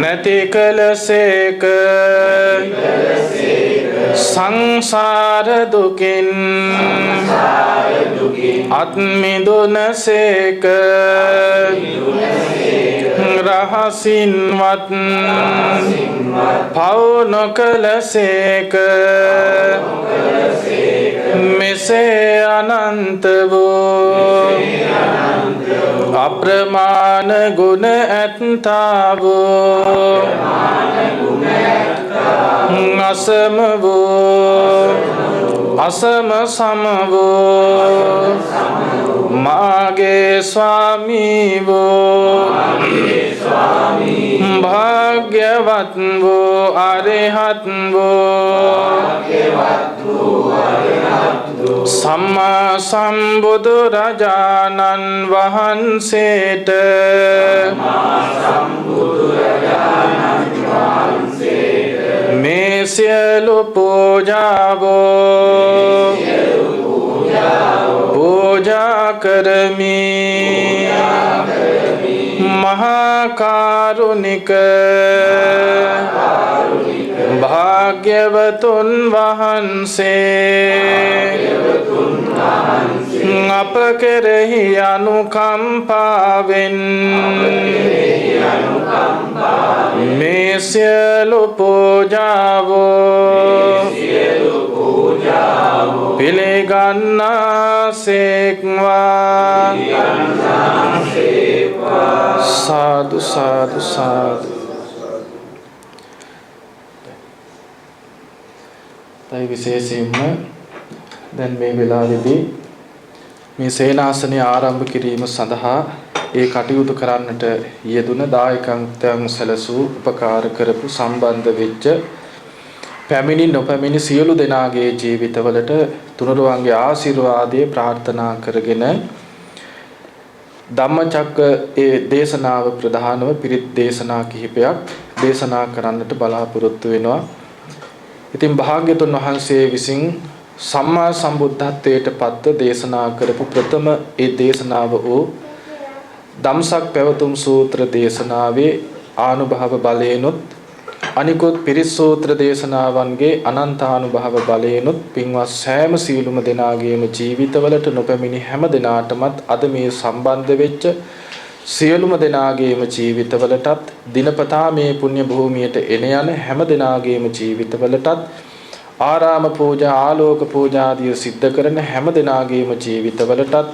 Speaker 2: නැති කලසේක සංසාර දුකින් අත් මිදුනසේක රහසින්වත් පව් නොකලසේක මෙසේ අනන්ත වූ අප්‍රමාණ ගුණ ඇත්තා වූ අසම වූ අසම සම වූ මාගේ ස්වාමී වූ භාග්‍යවත් වූ අරහත් වූ සම්මා සම්බුදු රජාණන් වහන්සේට මේ සියලු පූජාවෝ පූජා කරමි මහා කරුණික භාග්‍යවතුන් වහන්සේ අප කෙරෙහි අනුකම්පාවෙන් මේ සියලු පූජාවෝ පිළිගන්නාසේක්වා. සාදු සාදු සාදු. තයි විශේෂයෙන්ම දැන් මේ වෙලාවේදී මේ සේනාසනය ආරම්භ කිරීම සඳහා ඒ කටයුතු කරන්නට යෙදුන දායකයන් සැලසූ උපකාර කරපු සම්බන්ධ වෙච්ච පැමිණි නොපැමිණි සියලු දෙනාගේ ජීවිතවලට තුනුරුවන්ගේ ආශිර්වාදය ප්‍රාර්ථනා කරගෙන ධම්මචක්ක ඒ දේශනාව ප්‍රධානව පිරිත් දේශනා කිහිපයක් දේශනා කරන්නට බලාපොරොත්තු වෙනවා. ඉතින් භාග්‍යතුන් වහන්සේ විසින් සම්මා සම්බුද්ධත්වයට පත්ව දේශනා කරපු ප්‍රථම ඒ දේශනාව වූ ධම්සක් පැවතුම් සූත්‍ර දේශනාවේ ආනුභව බලයෙන්ුත් අනිකුත් පිරිත් සූත්‍ර දේශනාවන්ගේ අනන්තානුභව බලයෙන්ුත් පින්වත් සෑම සීලුම දෙනාගේම ජීවිතවලට නොපැමිණි හැම දිනාටමත් අද මේ සම්බන්ධ වෙච්ච සියලුම දෙනාගේම ජීවිතවලටත් දිනපතා මේ පුණ්‍ය භූමියට එන යන හැම දෙනාගේම ජීවිතවලටත් ආරාම පූජා ආලෝක පූජා ආදී සිද්ධ කරන හැම දෙනාගේම ජීවිතවලටත්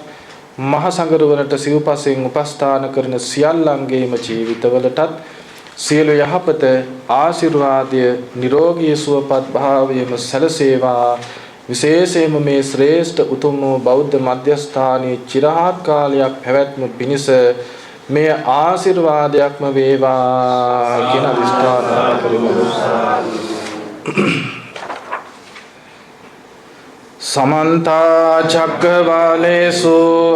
Speaker 2: මහ සංඝරුවනට සිව්පසෙන් උපස්ථාන කරන සියල්ලන්ගේම ජීවිතවලටත් සියලු යහපත ආශිර්වාදය නිරෝගී සුවපත් භාවයම සැලසේවා. විශේෂයෙන්ම මේ ශ්‍රේෂ්ඨ උතුම් බෞද්ධ මධ්‍යස්ථානයේ চিරාත් කාලයක් පැවැත්ම පිණිස මේ ආශිර්වාදයක්ම වේවා කියන අදිෂ්ඨාන කරමු. समन्ता चक्रवालेषु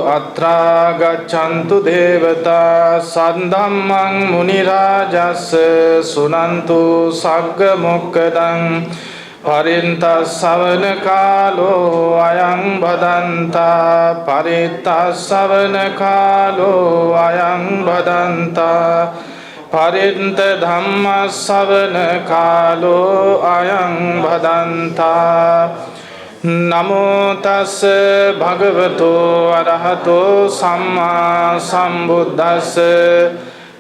Speaker 2: अत्रा गच्छन्तु देवता सद्धम्मं मुनिराजस्य सुनन्तु सग्गमुक्तं परितस्सवन कालो अयं भदन्ता परितस्सवन कालो अयं भदन्ता परित धम्मस्सवन कालो अयं भदन्ता. नमो तस् भगवतो अरहतो सम्मा सम्बुद्धस्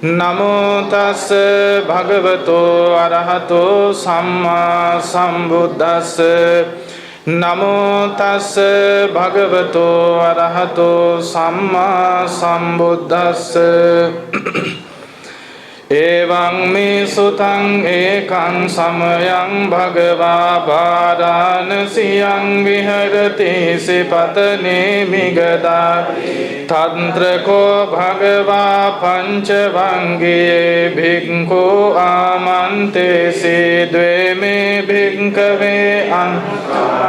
Speaker 2: नमो तस् भगवतो अरहतो सम्मा सम्बुद्धस् नमो तस् भगवतो अरहतो सम्मा सम्बुद्धस्. एवं मे सुतं एकं समयं भगवा वाराणस्यां विहरति सिपतने मिगदा तत्र को भगवा पंचभंगे भिक्खु आमन्ते से द्वे मे भिक्खवे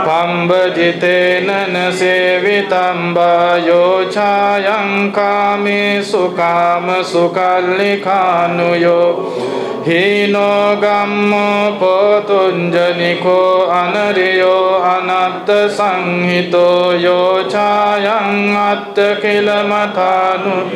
Speaker 2: पम्बजितेन न सेवितं वायो छायं कामे Sukam सुकल्लिकानुयो Hino gammo potunjaniko anariyo anatta sanghito yo chayang atta kilamatanu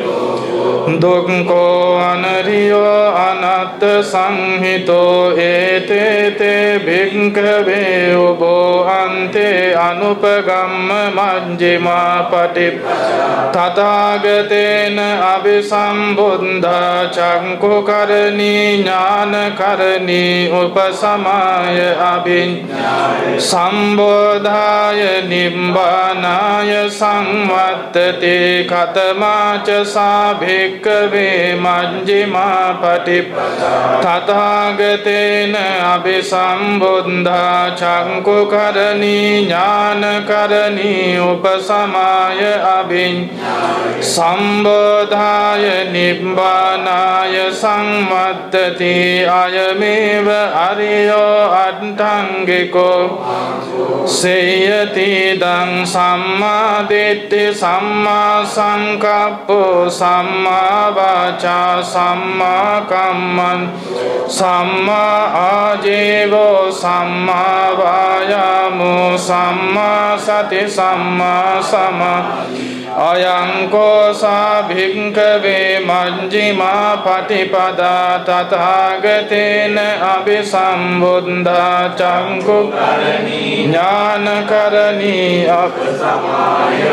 Speaker 2: Dukko anariyo anatta sanghito ete te bhikkhave ubo ante anupagamma majjima patip Tathagatena abhisambuddha chakku karani jnana karani upasamaya abhiññāya sambodhaya nibbānāya samvattati khatamaca sā bhikkhave majjimā patippatā Tathagatena abhisambuddha chakku karani jnana karani upasamaya abhiññāya sambodhaya nibbānāya samvattati ayameva ariyo attangiko seyati dang samma ditti samma sankappo samma vaca samma kamman samma ajivo samma vayamo samma sati samma sama Ayangko sa bhikkhave majjima patipada tathagatena abhisambuddha chakku jnana karani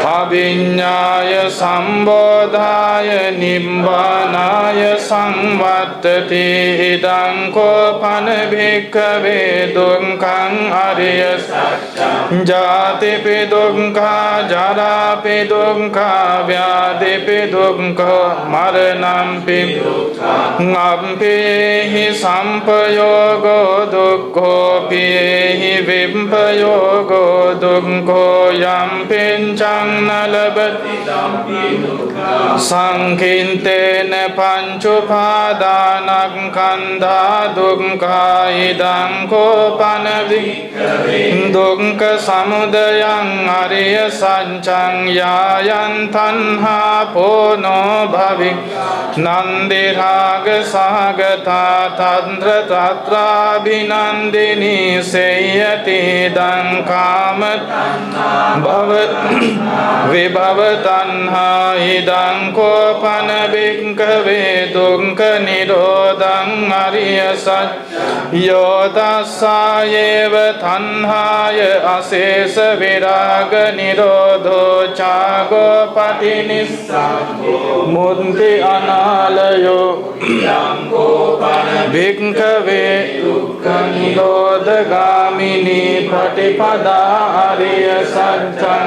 Speaker 2: abhiññāya sambodhaya nibbānāya samvattati idang kopana bhikkhave dukkhaṃ ariya saccam jātipi dukkha jarapi dukkha vyādipi dukkha maranampi ngampi sampayogo dukkho pihi vimpayogo dukkho yampincang nalabati sankintena panchupadānaṃ kandhā dukkha idang kopanavi dukkha samudayaṃ ariya saccam yayan tanha pono bhavi nandiraga sagata tandra tatra binandini seyati dang kamat bhavat vibhavatanha idang kopana bhikkhave dukkha nirodhaṃ ariya sac yotasayeva tanhaya asesa viraga nirodho chago patinissago munti analayo bhikkhave dukkha nirodhagamini patipada ariya saccam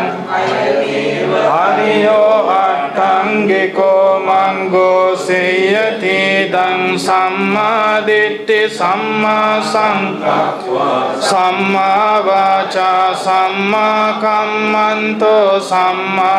Speaker 2: ariyo attangiko mango seyati dang samma ditti samma sankappa samma vaca samma kammanto samma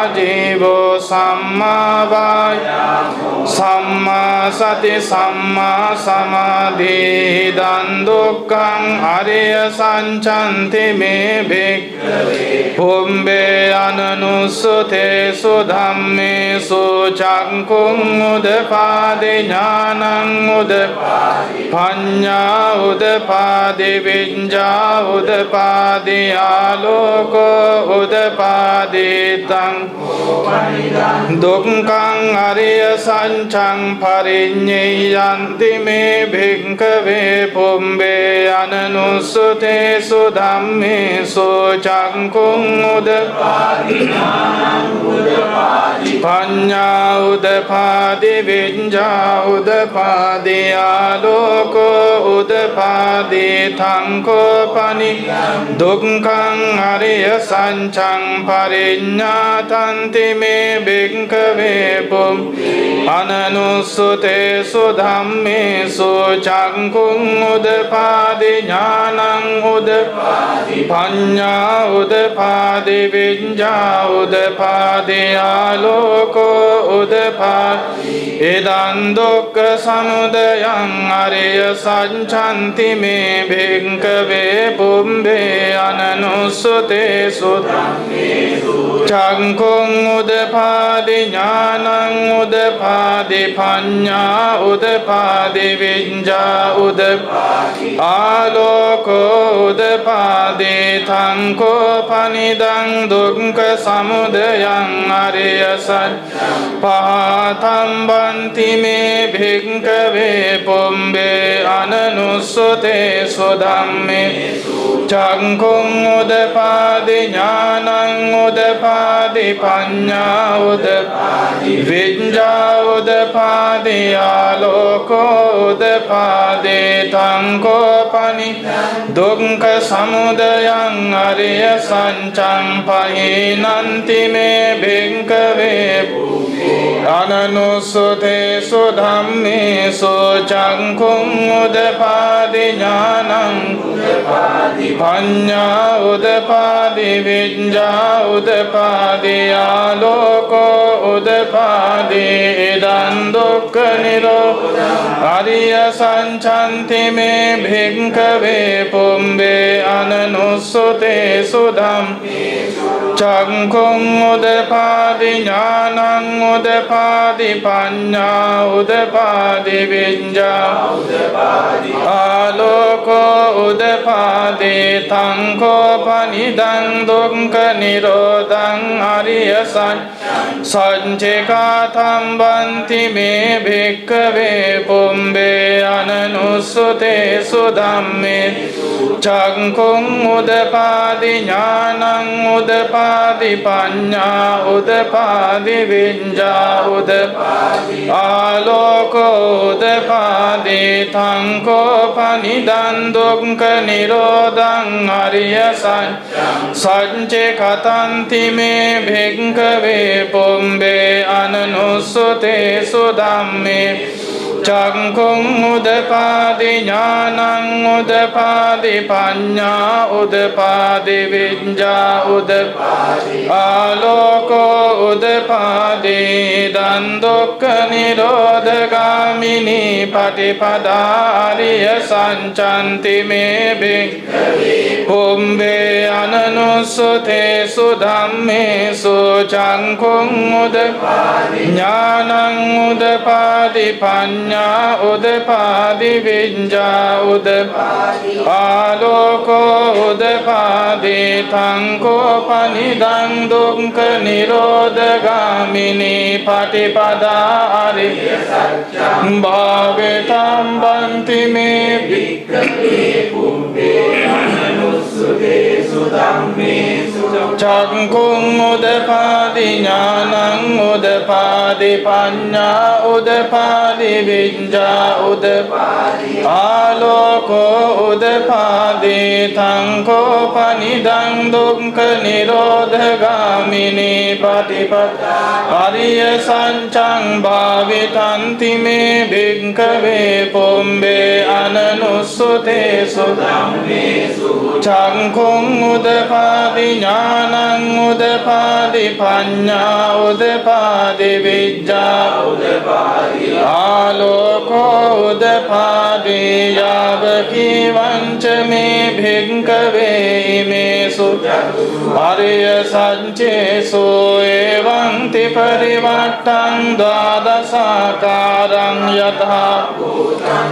Speaker 2: ajivo samma vayamo samma sati samma samadhi dan dukkhaṃ ariya sacchanti me bhikkhave pumbe ananussute sudhammesu chakkuṃ udapādi jnanaṃ udapādi paññā udapādi viññā udapādi āloko udapādi taṃ dukkhaṃ ariya saccam parinñeyanti me bhikkhave pumbe ananussute sudhammesu chakkuṃ udapādi paññā udapādi viññā udapādi āloko udapādi taṃ kopani dukkhaṃ ariya saccam parinñātanti me bhikkhave pum ananussute sudhammesu chakkuṃ udapādi jnanaṃ udapādi paññā udapādi viññā udapādi āloko udapādi Edan dukkha samudayang ariya sanchanti me bhikkhave pumbhe ananussute sudhamme Changkung udapadi jnanang udapadi panya udapadi vinja udapadi aloko udapadi thanko panidang dukkha samudayang ariya pahatam banti me bhikkhave pumbhe ananussute sudhamme Changkung udapadi jnanang udapadi panya udapadi vinja udapadi aloko udapadi thanko pani dukkha samudayang ariya sanchang pahinanti me bhikkhave ananussute sudhamme so changkung udapadi jnanang panya udapadi vinja udapadi aloko udapadi idan dukkha nirodha ariya sanchanti me bhikkhave pumbhe ananussute sudhamme changkung udapadi jnanang udapadi panya udapadi vinja udapadi aloko udapadi thanko panidang dukkha nirodhang ariya sanchekatham banti me bhikkhave pumbhe ananussute sudhamme changkung udapadi jnanang udapadi panya udapadi vinja udapadi aloko udapadi thanko panidang dukkha nirodhang ariya sanchekatanti me bhikkhave pumbhe ananussute sudhamme changkung udapadi jnanang udapadi panya udapadi vinja udapadi aloko udapadi idan dukkha nirodha gamini patipada ariya sanchanti me bhikkhave pumbhe ananussute sudhamme so changkung udapadi jnanang udapadi panya udapadi vinja udapadi aloko udapadi thanko panidang dukkha nirodha gamini patipada ariya satyam bhavetam banti me bhikkhave pumbhe ananussute sudhamme changkung udapadi jnanang udapadi panya udapadi vinja udapadi aloko udapadi thanko panidang dukkha nirodha gamini patipada ariya sanchang bhavitanti me bhikkhave pumbhe ananussute sudhamme changkung udapadi jnanang udapadi panya udapadi vinja udapadi aloko udapadi yavaki vancha me bhikkhave imesu ariya sanchesu evanti parivattam dvadasakarang yatha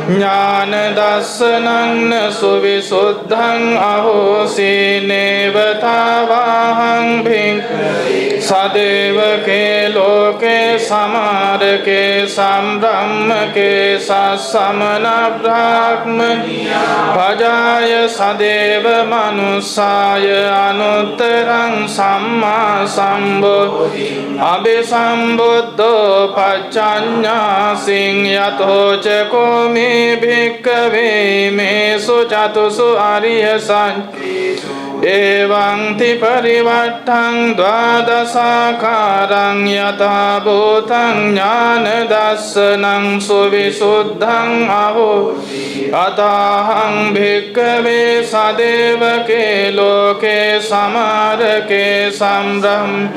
Speaker 2: jnana dasanang suvisuddhang ahosi nevatavahang bhikkhave sadeva ke loke samarake sambrahmake sasamana brahmaniya bhajaya sadeva manusaya anuttarang samma sambuddhi abhisambuddho pacchanyasing yato cako me bhikkhave me su chatusu ariya sanchesu එවං ති පරිවට්ඨං ද්වාදසාකාරං යථා භූතං ඥාන දස්සනං සුවිසුද්ධං අහෝති අතහං භික්ඛවේ සදේවකේ ලෝකේ සමාරකේ සම්බ්‍රහ්ම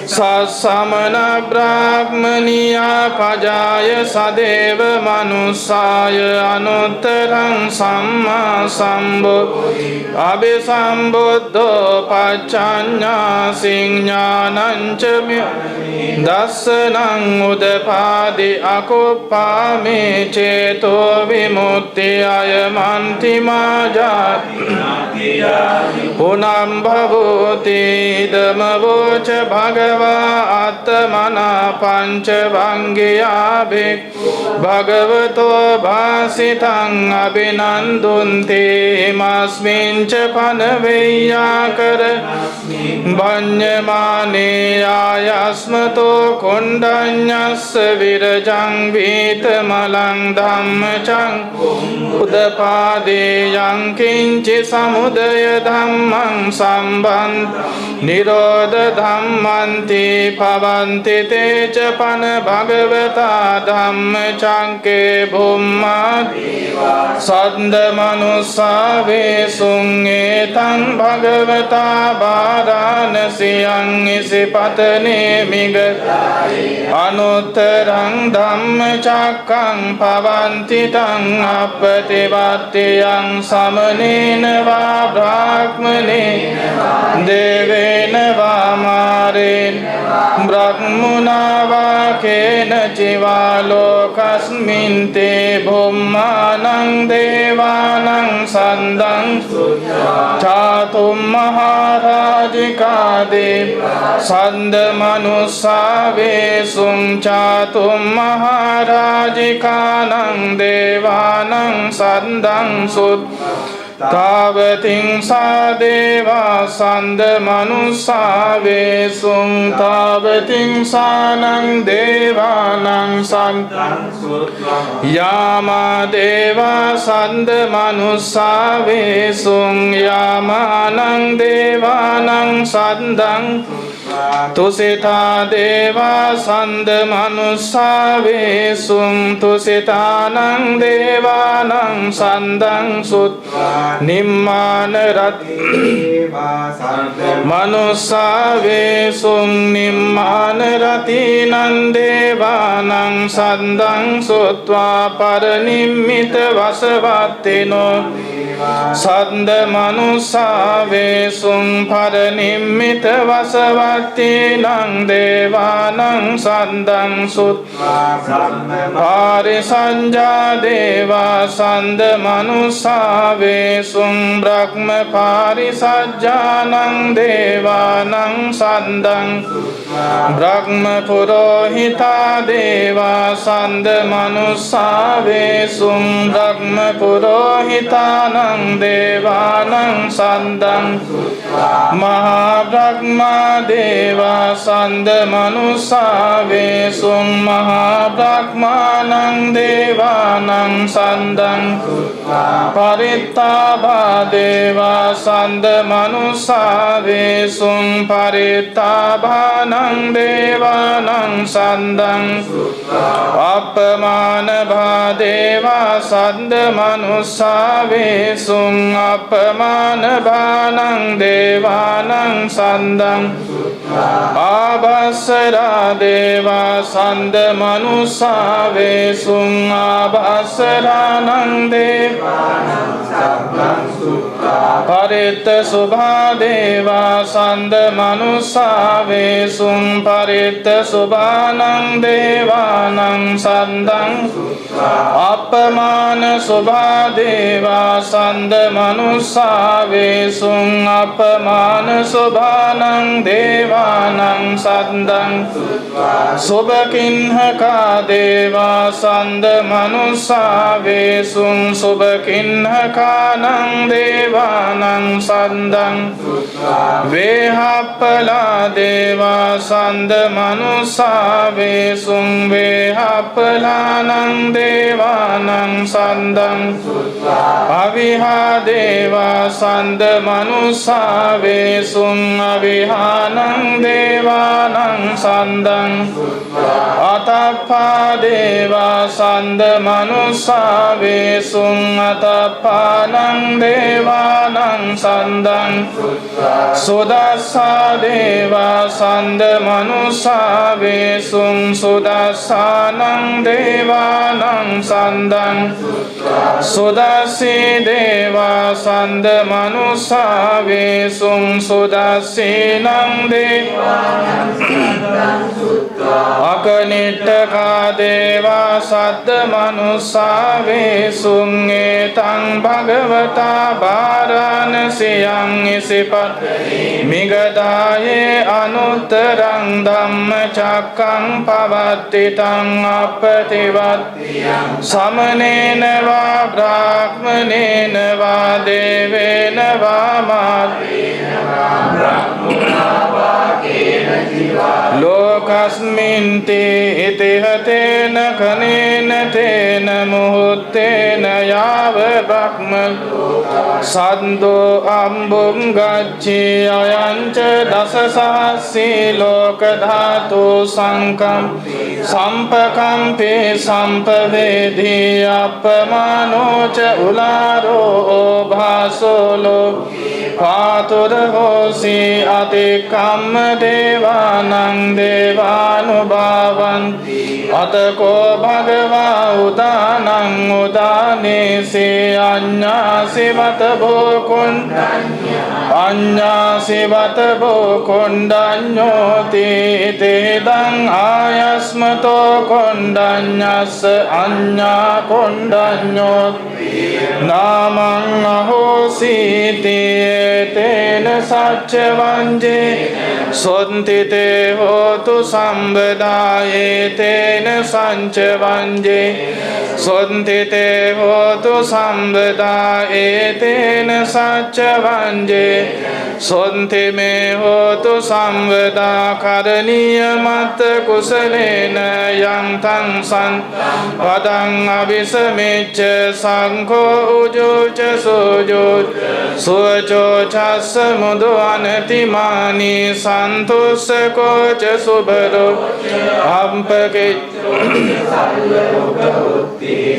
Speaker 2: සසමන බ්‍රාහ්මනියා පජාය සදේව මනුස්සාය අනුත්තරං සම්මා සම්බුද්ධි අபிසම්බුද්ධෝ පච්චඤ්ඤා සිඥානං ච දස්සනං උදපාදි අකුප්පාමේ චේතෝ විමුක්තිය අයමන්ති මාජාති පුනම් භවෝති ධම්මවෝච භගවා ආත්මනා පංච වංගියා භික්ඛු භගවතෝ භාසිතං අබිනන්දුන්ති මස්මින් ච පනවෙය්‍යාකර භඤ්ඤමානේ ආයස්මතෝ කොණ්ඩඤ්ඤස්ස විරජං වීතමලං ධම්මචං උදපාදේ යං කිංචි සමුදය ධම්මං සම්බන්ධ නිරෝධ ධම්මන්ති භවන්ති තේච පන භගවතා ධම්මචංකේ භුම්මා සද්ද මනුස්සාවේ සුංගේතං භගවතා බාරාණසියං ඉසිපතනේ මිග අනුත්තරං ධම්මචක්කං භවන්ති තං අප්පතිවත්තියං සමනේන වා බ්‍රාහ්මනේන දේවේන වා මාරේන බ්‍රහ්මුණා වා කේන චිවා ලෝකස්මින් තේ භුම්මානං දේවානං සන්දං චාතුම් මහරජිකා දේව සන්ද මනුස්සාවේ සුං චාතුම් මහරජිකානං දේවානං සන්දං සුත් තාවතින් සා දේවා සන්ද මනුස්සාවේ සුං තාවතින් සානං දේවානං සන්දං යාමා දේවා සන්ද මනුස්සාවේ සුං යාමානං දේවානං සන්දං තුසිතා දේවා සන්ද මනුස්සාවේ සුං තුසිතානං දේවානං සන්දං සුත් නිම්මාන මනුස්සාවේ සුං නිම්මාන රතිනං දේවානං සන්දං සුත්වා පරනිම්මිත වසවත්තිනෝ සන්ද මනුස්සාවේ සුං පරනිම්මිත වසවත්තිනං දේවානං සන්දං සුත්වා පාරිසංජා දේවා සන්ද මනුස්සාවේ සුං බ්‍රහ්ම පාරිසජ්ජානං දේවානං සන්දං බ්‍රහ්ම පුරෝහිතා දේවා සන්ද මනුස්සාවේ සුං බ්‍රහ්ම පුරෝහිතානං දේවානං සන්දං මහා බ්‍රහ්මා දේවා සන්ද මනුස්සාවේ සුං මහා බ්‍රහ්මානං දේවානං සන්දං පරිත්තාභා දේවා සන්ද මනුස්සාවේ සුං පරිත්තාභානං දේවානං සන්දං අප්පමාන භා දේවා සන්ද මනුස්සාවේ සුං අප්පමාන භානං දේවානං සන්දං ආභස්සරා දේවා සන්ද මනුස්සාවේ සුං ආභස්සරානං දේවානං සන්දං පරිත්ත සුභා දේවා සන්ද මනුස්සාවේ සුං පරිත්ත සුභානං දේවානං සන්දං අප්පමාන සුභා දේවා සන්ද මනුස්සාවේ සුං අප්පමාන සුභානං දේවා දේවානං සද්දං සුභකින්හකා දේවා සන්ද මනුස්සාවේසුං සුභකින්හකානං දේවානං සද්දං වේහප්පලා දේවා සන්ද මනුස්සාවේසුං වේහප්පලානං දේවානං සද්දං අවිහා දේවා සන්ද මනුස්සාවේසුං අවිහානං දේවානං සද්දං අතප්පා දේවා සන්ද මනුස්සාවේසුං අතප්පානං දේවානං සද්දං සුදස්සා දේවා සන්ද මනුස්සාවේසුං සුදස්සානං දේවානං සද්දං සුදස්සී දේවා සන්ද මනුස්සාවේසුං සුදස්සීනං දේවානං සද්දං අකනිට්ඨකා දේවා සද්ද මනුස්සාවේසුං ඒතං භගවතා බාරාණසියං ඉසිපත් මිගදායේ අනුත්තරං ධම්මචක්ඛං පවත්තිතං අප්පතිවත්තියං සමනේන වා බ්‍රාහ්මනේන වා දේවේන වා මාත්‍රේන වා බ්‍රහ්මනා වා කේන ජීවා ලෝකස්මින් තේ ඉතිහතේන කනේන තේන මුහුත්තේන යාව බ්‍රහ්ම සන්දෝ අම්බුං ගච්ඡි අයංච දස සහස්සී ලෝක ධාතු සංකම් සම්පකම්පේ සම්පවේදී අපමානෝච උලාරෝ භාසෝලෝ පාතුර හෝසි අතිකම්ම දේවානං දේවානුභාවන්ති අතකෝ භගවා උදානං උදානේසේ අඤ්ඤාසිවත භෝකොණ්ඩඤ්ඤ අඤ්ඤාසිවත භෝකොණ්ඩඤ්ඤෝති තේදං ආයස්මතෝ කොණ්ඩඤ්ඤස්ස අඤ්ඤා කොණ්ඩඤ්ඤෝති නාමං අහෝසීති තේන සච්ච වංජේ සොන්තිතේ හෝතු සම්බදායේ තේන සංච වංජේ සොන්තිතේ හෝතු සම්බදායේ තේන සච්ච වංජේ සොන්ති මේ හෝතු සම්වදා කරණීය මත්ත කුසලේන යන්තං සන් පදං අபிසමෙච්ච සංඝෝ උජෝච සෝජෝච සුවචෝ චස්ස මුදු අනතිමානි සන්තුස්සකෝච සුබරෝ අම්පකෙච්ච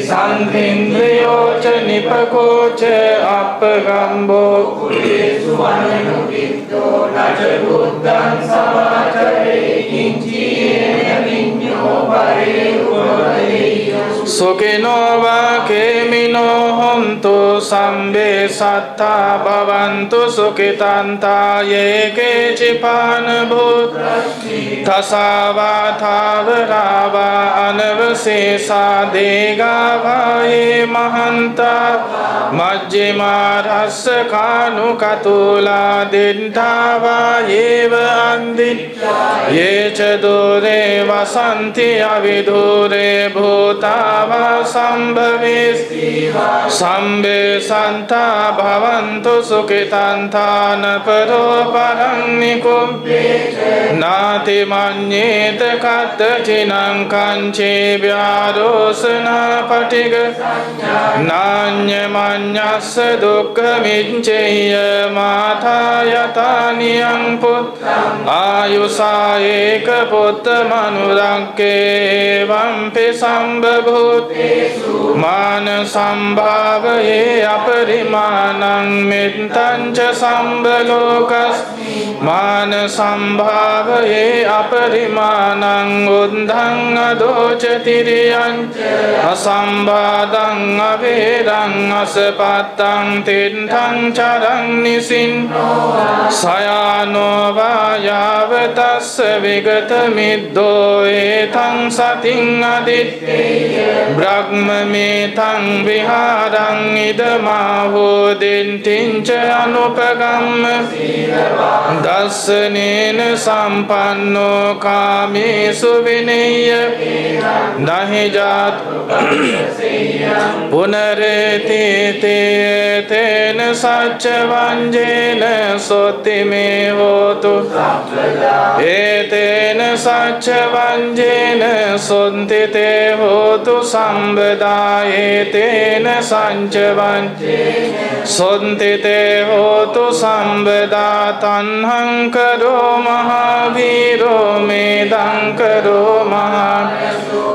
Speaker 2: සංඛින්ද්‍රයෝච නිපකෝච අපගම්බෝ කුලේසු වනනුකිත්තෝ නච බුද්ධං සමාචරේ කිංචීන විඤ්ඤෝ පරේ උපදේයෝ සුඛිනෝ වා කේමිනෝ හොන්තු සම්බේ සත්තා භවන්තු සුඛිතන්තා යේකේ චිපාන භූත තසාවා ථාවරාවා අනවසේසා දේගාවායේ මහන්තා මජ්ජිමා රස්ස කානු කතුලා දින්තාවා යේව අන්දින් යේච දුරේ වසන්ති අවිදුරේ භූතාවා සම්භවේස්ති සම්බේ සන්තා භවන්තු සුඛිතන්තාන පරෝ පරං නිකුම්පේ නාති මඤ්ඤේත කත්තචිනං කංචේ ව්‍යාරෝසනා පටිග නාඤ්ඤ මඤ්ඤස්ස දුක්ඛ මිච්ඡේය මාතා යතානියං පුත්තං ආයුසා ඒක පුත්ත මනුරක්කේ වම්පි සම්බභූතේසු මාන සම්භාවයේ අපරිමාණං මෙත්තං ච සම්බලෝකස් මාන සම්භාවයේ අපරිමාණං උද්ධං අදෝච තිරියං අසම්බාධං අවේරං අසපත්තං තින්ඨං චරං නිසින් සයානෝ වාය යාවතස්ස විගත මිද්දෝ ඒතං සතින් අදිත්තේය බ්‍රහ්මමේතං විහාරං ඉදමාහෝ දෙන්තිංච අනුපගම්ම දස්සනේන සම්පන්නෝ කාමේසු විනේය නහි ජාත පුනරේති තේන සච්ච වංජේන සොත්ති මේ හෝතු ඒතේන සච්ච වංජේන සොන්ති තේ හෝතු සම්බදා ඒතේන සංච වංජේන සොන්ති තේ හෝතු සම්බදා තණ්හං කරෝ මහාවීරෝ මේදං කරෝ මහා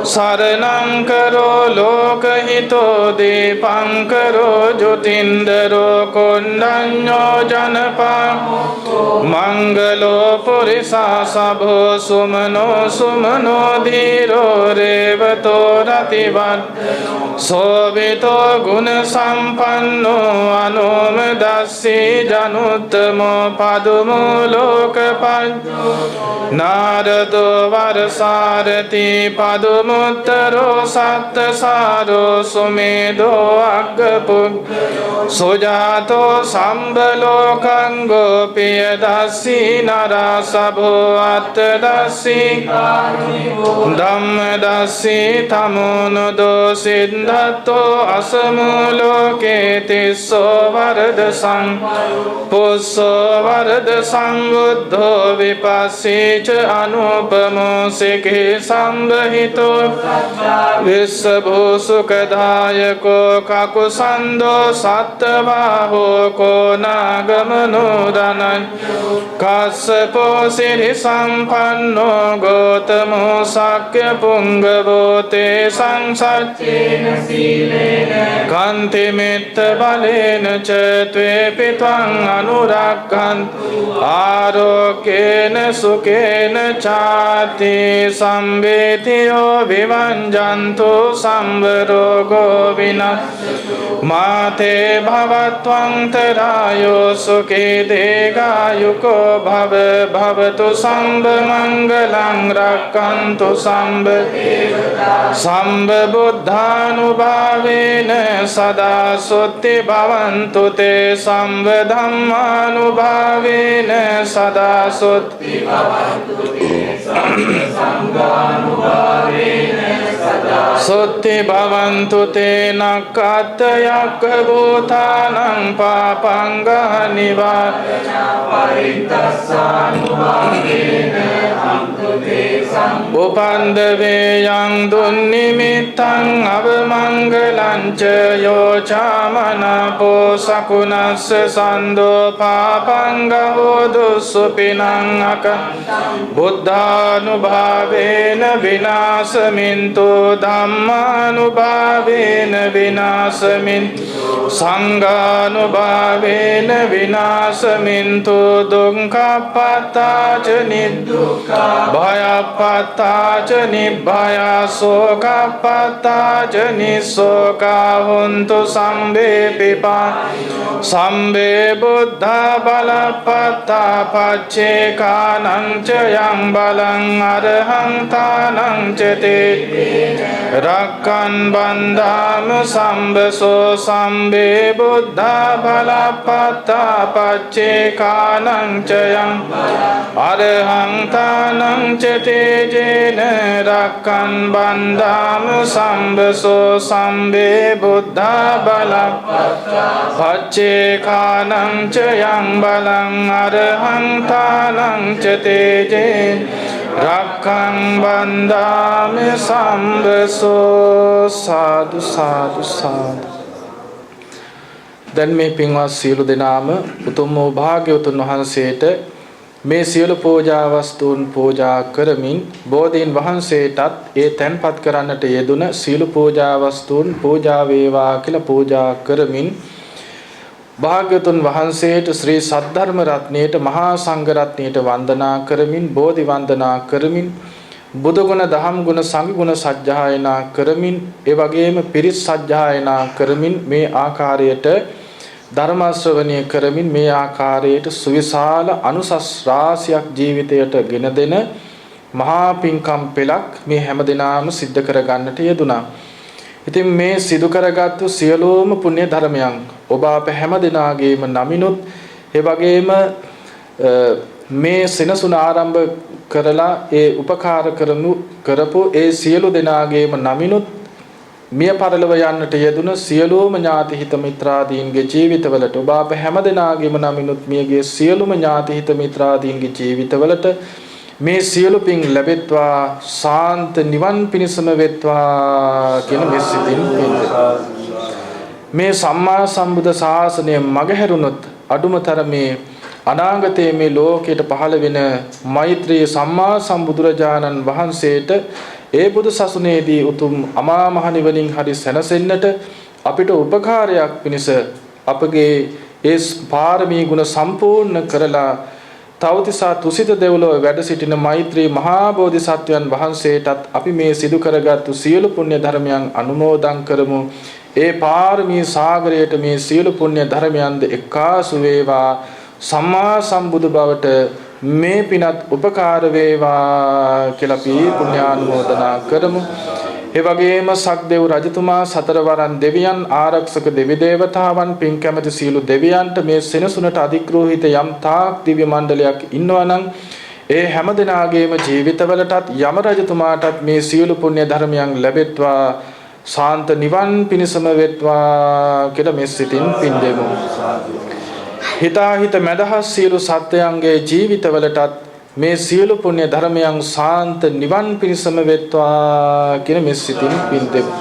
Speaker 2: සරණං කරෝ ලෝකහිතෝ දීපං කරෝ ජොතින්දරෝ කොණ්ඩඤ්ඤෝ ජනපා මංගලෝ පුරිසා සභෝ සුමනෝ සුමනෝ ධීරෝ රේවතෝ රතිවත් සෝවිතෝ ගුණ සම්පන්නෝ අනුමදස්සී ජනුත්තමෝ පදුමෝ ලෝකපඤ්ඤෝ නාරදෝ වරසාරති පදුමුත්තරෝ සත්තසාරෝ සුමේදෝ අග්ගපුග්ග සුජාතෝ සම්බලෝකං ගෝපිය දස්සී නරා සභෝ අත්තදස්සී ධම්මදස්සී තමෝනුදෝ සිද්ධත්තෝ අසමූලෝකේ තිස්සෝ වරද පුස්සෝ වරද සම්බුද්ධෝ විපස්සීච අනුපමෝ සිකේ සම්බහිතෝ විස්සභූසුකදායකෝ කකුසන්දෝ සත්තවාහෝ කෝනාගමනෝදනං කස්සපෝ සිරි සම්පන්නෝ ගෝතමෝ සක්්‍ය පුංගවෝ තේ සංසච්චේන සීලේන කන්තිමිත්ත බලේන ච ත්වේ පිත්වං අනුරක්ඛන්තු ආරෝග්‍යේන සුකේන චාති සම්වේතියෝ විවංජන්තු සම්වරෝගෝ විනස්සතු මාතේ භවත්වං තරායෝ සුඛේ දේගායුකෝ භව භවතු සම්බ මංගලං රක්ඛන්තු සම්බ සම්බ බුද්ධානුභාවේන සදා සොත්ති භවන්තු තේ සම්බ ධම්මානුභාවේන සදා සොත්ති භවන්තු තේ සම්බ සංඝානුභාවේන සදා සොත්ති භවන්තු තේ නක්ඛත් යක්ඛ භූතානං පාපංගා නිවාරණා පරිත්තස්සානුභාවේන අන්තු තේ උපන්දවේ යං දුන්නිමිත්තං අවමංගලං ච යෝචාමනපෝ සකුණස්ස සන්දෝ පාපංගෝ දුස්සුපිනං අක බුද්ධානුභාවේන විනාශමින්තු ධම්මානුභාවේන විනාශමින්තු සංඝානුභාවේන විනාශමින්තු දුක්ඛප්පත්තාච නිදුක්ඛා භයප්පත්තාච නිබ්භයා සෝකප්පත්තාච නිස්සෝකා හොන්තු සම්බේ පිපා සම්බේ බුද්ධා බලප්පත්තා පච්චේකානං ච යං බලං අරහං තානං ච තේ රක්ඛන් බන්දාම සම්බසෝ සම්බේ බුද්ධා බලප්පත්තා පච්චේකානං ච යං අරහං තානං ච තේජේන රක්ඛන් බන්දාම සම්බසෝ සම්බේ බුද්ධා බලප්පත්තා පච්චේකානං ච යං බලං අරහං තානං ච තේජේන රක්ඛං බන්දාමි සම්බසෝ සාදු සාදු සාදු. දැන් මේ පින්වත් සියලු දෙනාම උතුම් වූ භාග්‍යවතුන් වහන්සේට මේ සියලු පූජා වස්තුන් පූජා කරමින් බෝධීන් වහන්සේටත් ඒ තැන්පත් කරන්නට යෙදුන සියලු පූජා වස්තුන් පූජා වේවා කියලා පූජා කරමින් භාග්‍යවතුන් වහන්සේට ශ්‍රී සද්ධර්ම රත්නයේට මහා සංඝ රත්නයේට වන්දනා කරමින් බෝධි වන්දනා කරමින් බුදු ගුණ දහම් ගුණ සංඝ ගුණ සජ්ජායනා කරමින් ඒ වගේම පිරිස් සජ්ජායනා කරමින් මේ ආකාරයට ධර්ම ශ්‍රවණය කරමින් මේ ආකාරයට සුවිශාල අනුසස් රාශියක් ජීවිතයට ගෙන දෙන මහා පින්කම් පෙළක් මේ හැමදෙනාම සිද්ධ කර ගන්නට යෙදුණා. ඉතින් මේ සිදු කරගත්තු සියලුම පුණ්‍ය ධර්මයන් ඔබ අප හැමදෙනාගේම නමිනුත් ඒ වගේම මේ සෙනසුන ආරම්භ කරලා ඒ උපකාර කරපු ඒ සියලු දෙනාගේම නමිනුත් මිය පරලොව යන්නට යෙදුන සියලුම ඥාති හිත මිත්‍රාදීන්ගේ ජීවිතවලට ඔබ අප හැමදෙනාගේම නමිනුත් මියගේ සියලුම ඥාති හිත මිත්‍රාදීන්ගේ ජීවිතවලට මේ සියලු පින් ලැබෙත්වා සාන්ත නිවන් පිණසම වෙත්වා කියන මෙසිතින් මේ සම්මා සම්බුද්ධ ශාසනය මගහැරුණොත් අඩුමතරමේ අනාගතයේ මේ ලෝකයට පහළ වෙන මෛත්‍රී සම්මා සම්බුදුරජාණන් වහන්සේට ඒ බුදු සසුනේදී උතුම් අමා මහ නිවනින් හරි සැනසෙන්නට අපිට උපකාරයක් පිණිස අපගේ ඒ පාරමී ගුණ සම්පූර්ණ කරලා තවතිසා තුසිත දෙව්ලොව වැඩ සිටින මෛත්‍රී මහා බෝධිසත්වයන් වහන්සේටත් අපි මේ සිදු කරගත්තු සියලු පුණ්‍ය ධර්මයන් අනුමෝදන් කරමු. ඒ පාරමී සාගරයට මේ සියලු පුණ්‍ය ධර්මයන්ද එක්කාසු වේවා. සම්මා සම්බුදු බවට මේ පිනත් උපකාර වේවා කියලා අපි පුණ්‍යානුමෝදනා කරමු. ඒ වගේම සක්දෙව් රජතුමා සතරවරන් දෙවියන් ආරක්ෂක දෙවි දේවතාවන් පින් කැමැති සීලු දෙවියන්ට මේ සෙනසුනට අධිග්‍රහිත යම් තාක් දිව්‍ය මණ්ඩලයක් ඉන්නවා නම් ඒ හැම දිනාගේම ජීවිතවලටත් යම රජතුමාටත් මේ සියලු පුණ්‍ය ධර්මයන් ලැබෙත්වා සාන්ත නිවන් පිණසම වෙත්වා කියලා මේ සිතින් පින් දෙමු. හිතාහිත මදහස් සියලු සත්වයන්ගේ ජීවිතවලටත් මේ සියලු පුණ්‍ය ධර්මයන් සාන්ත නිවන් පිණසම වෙත්වා කියන මේ සිතින් පින් දෙමු.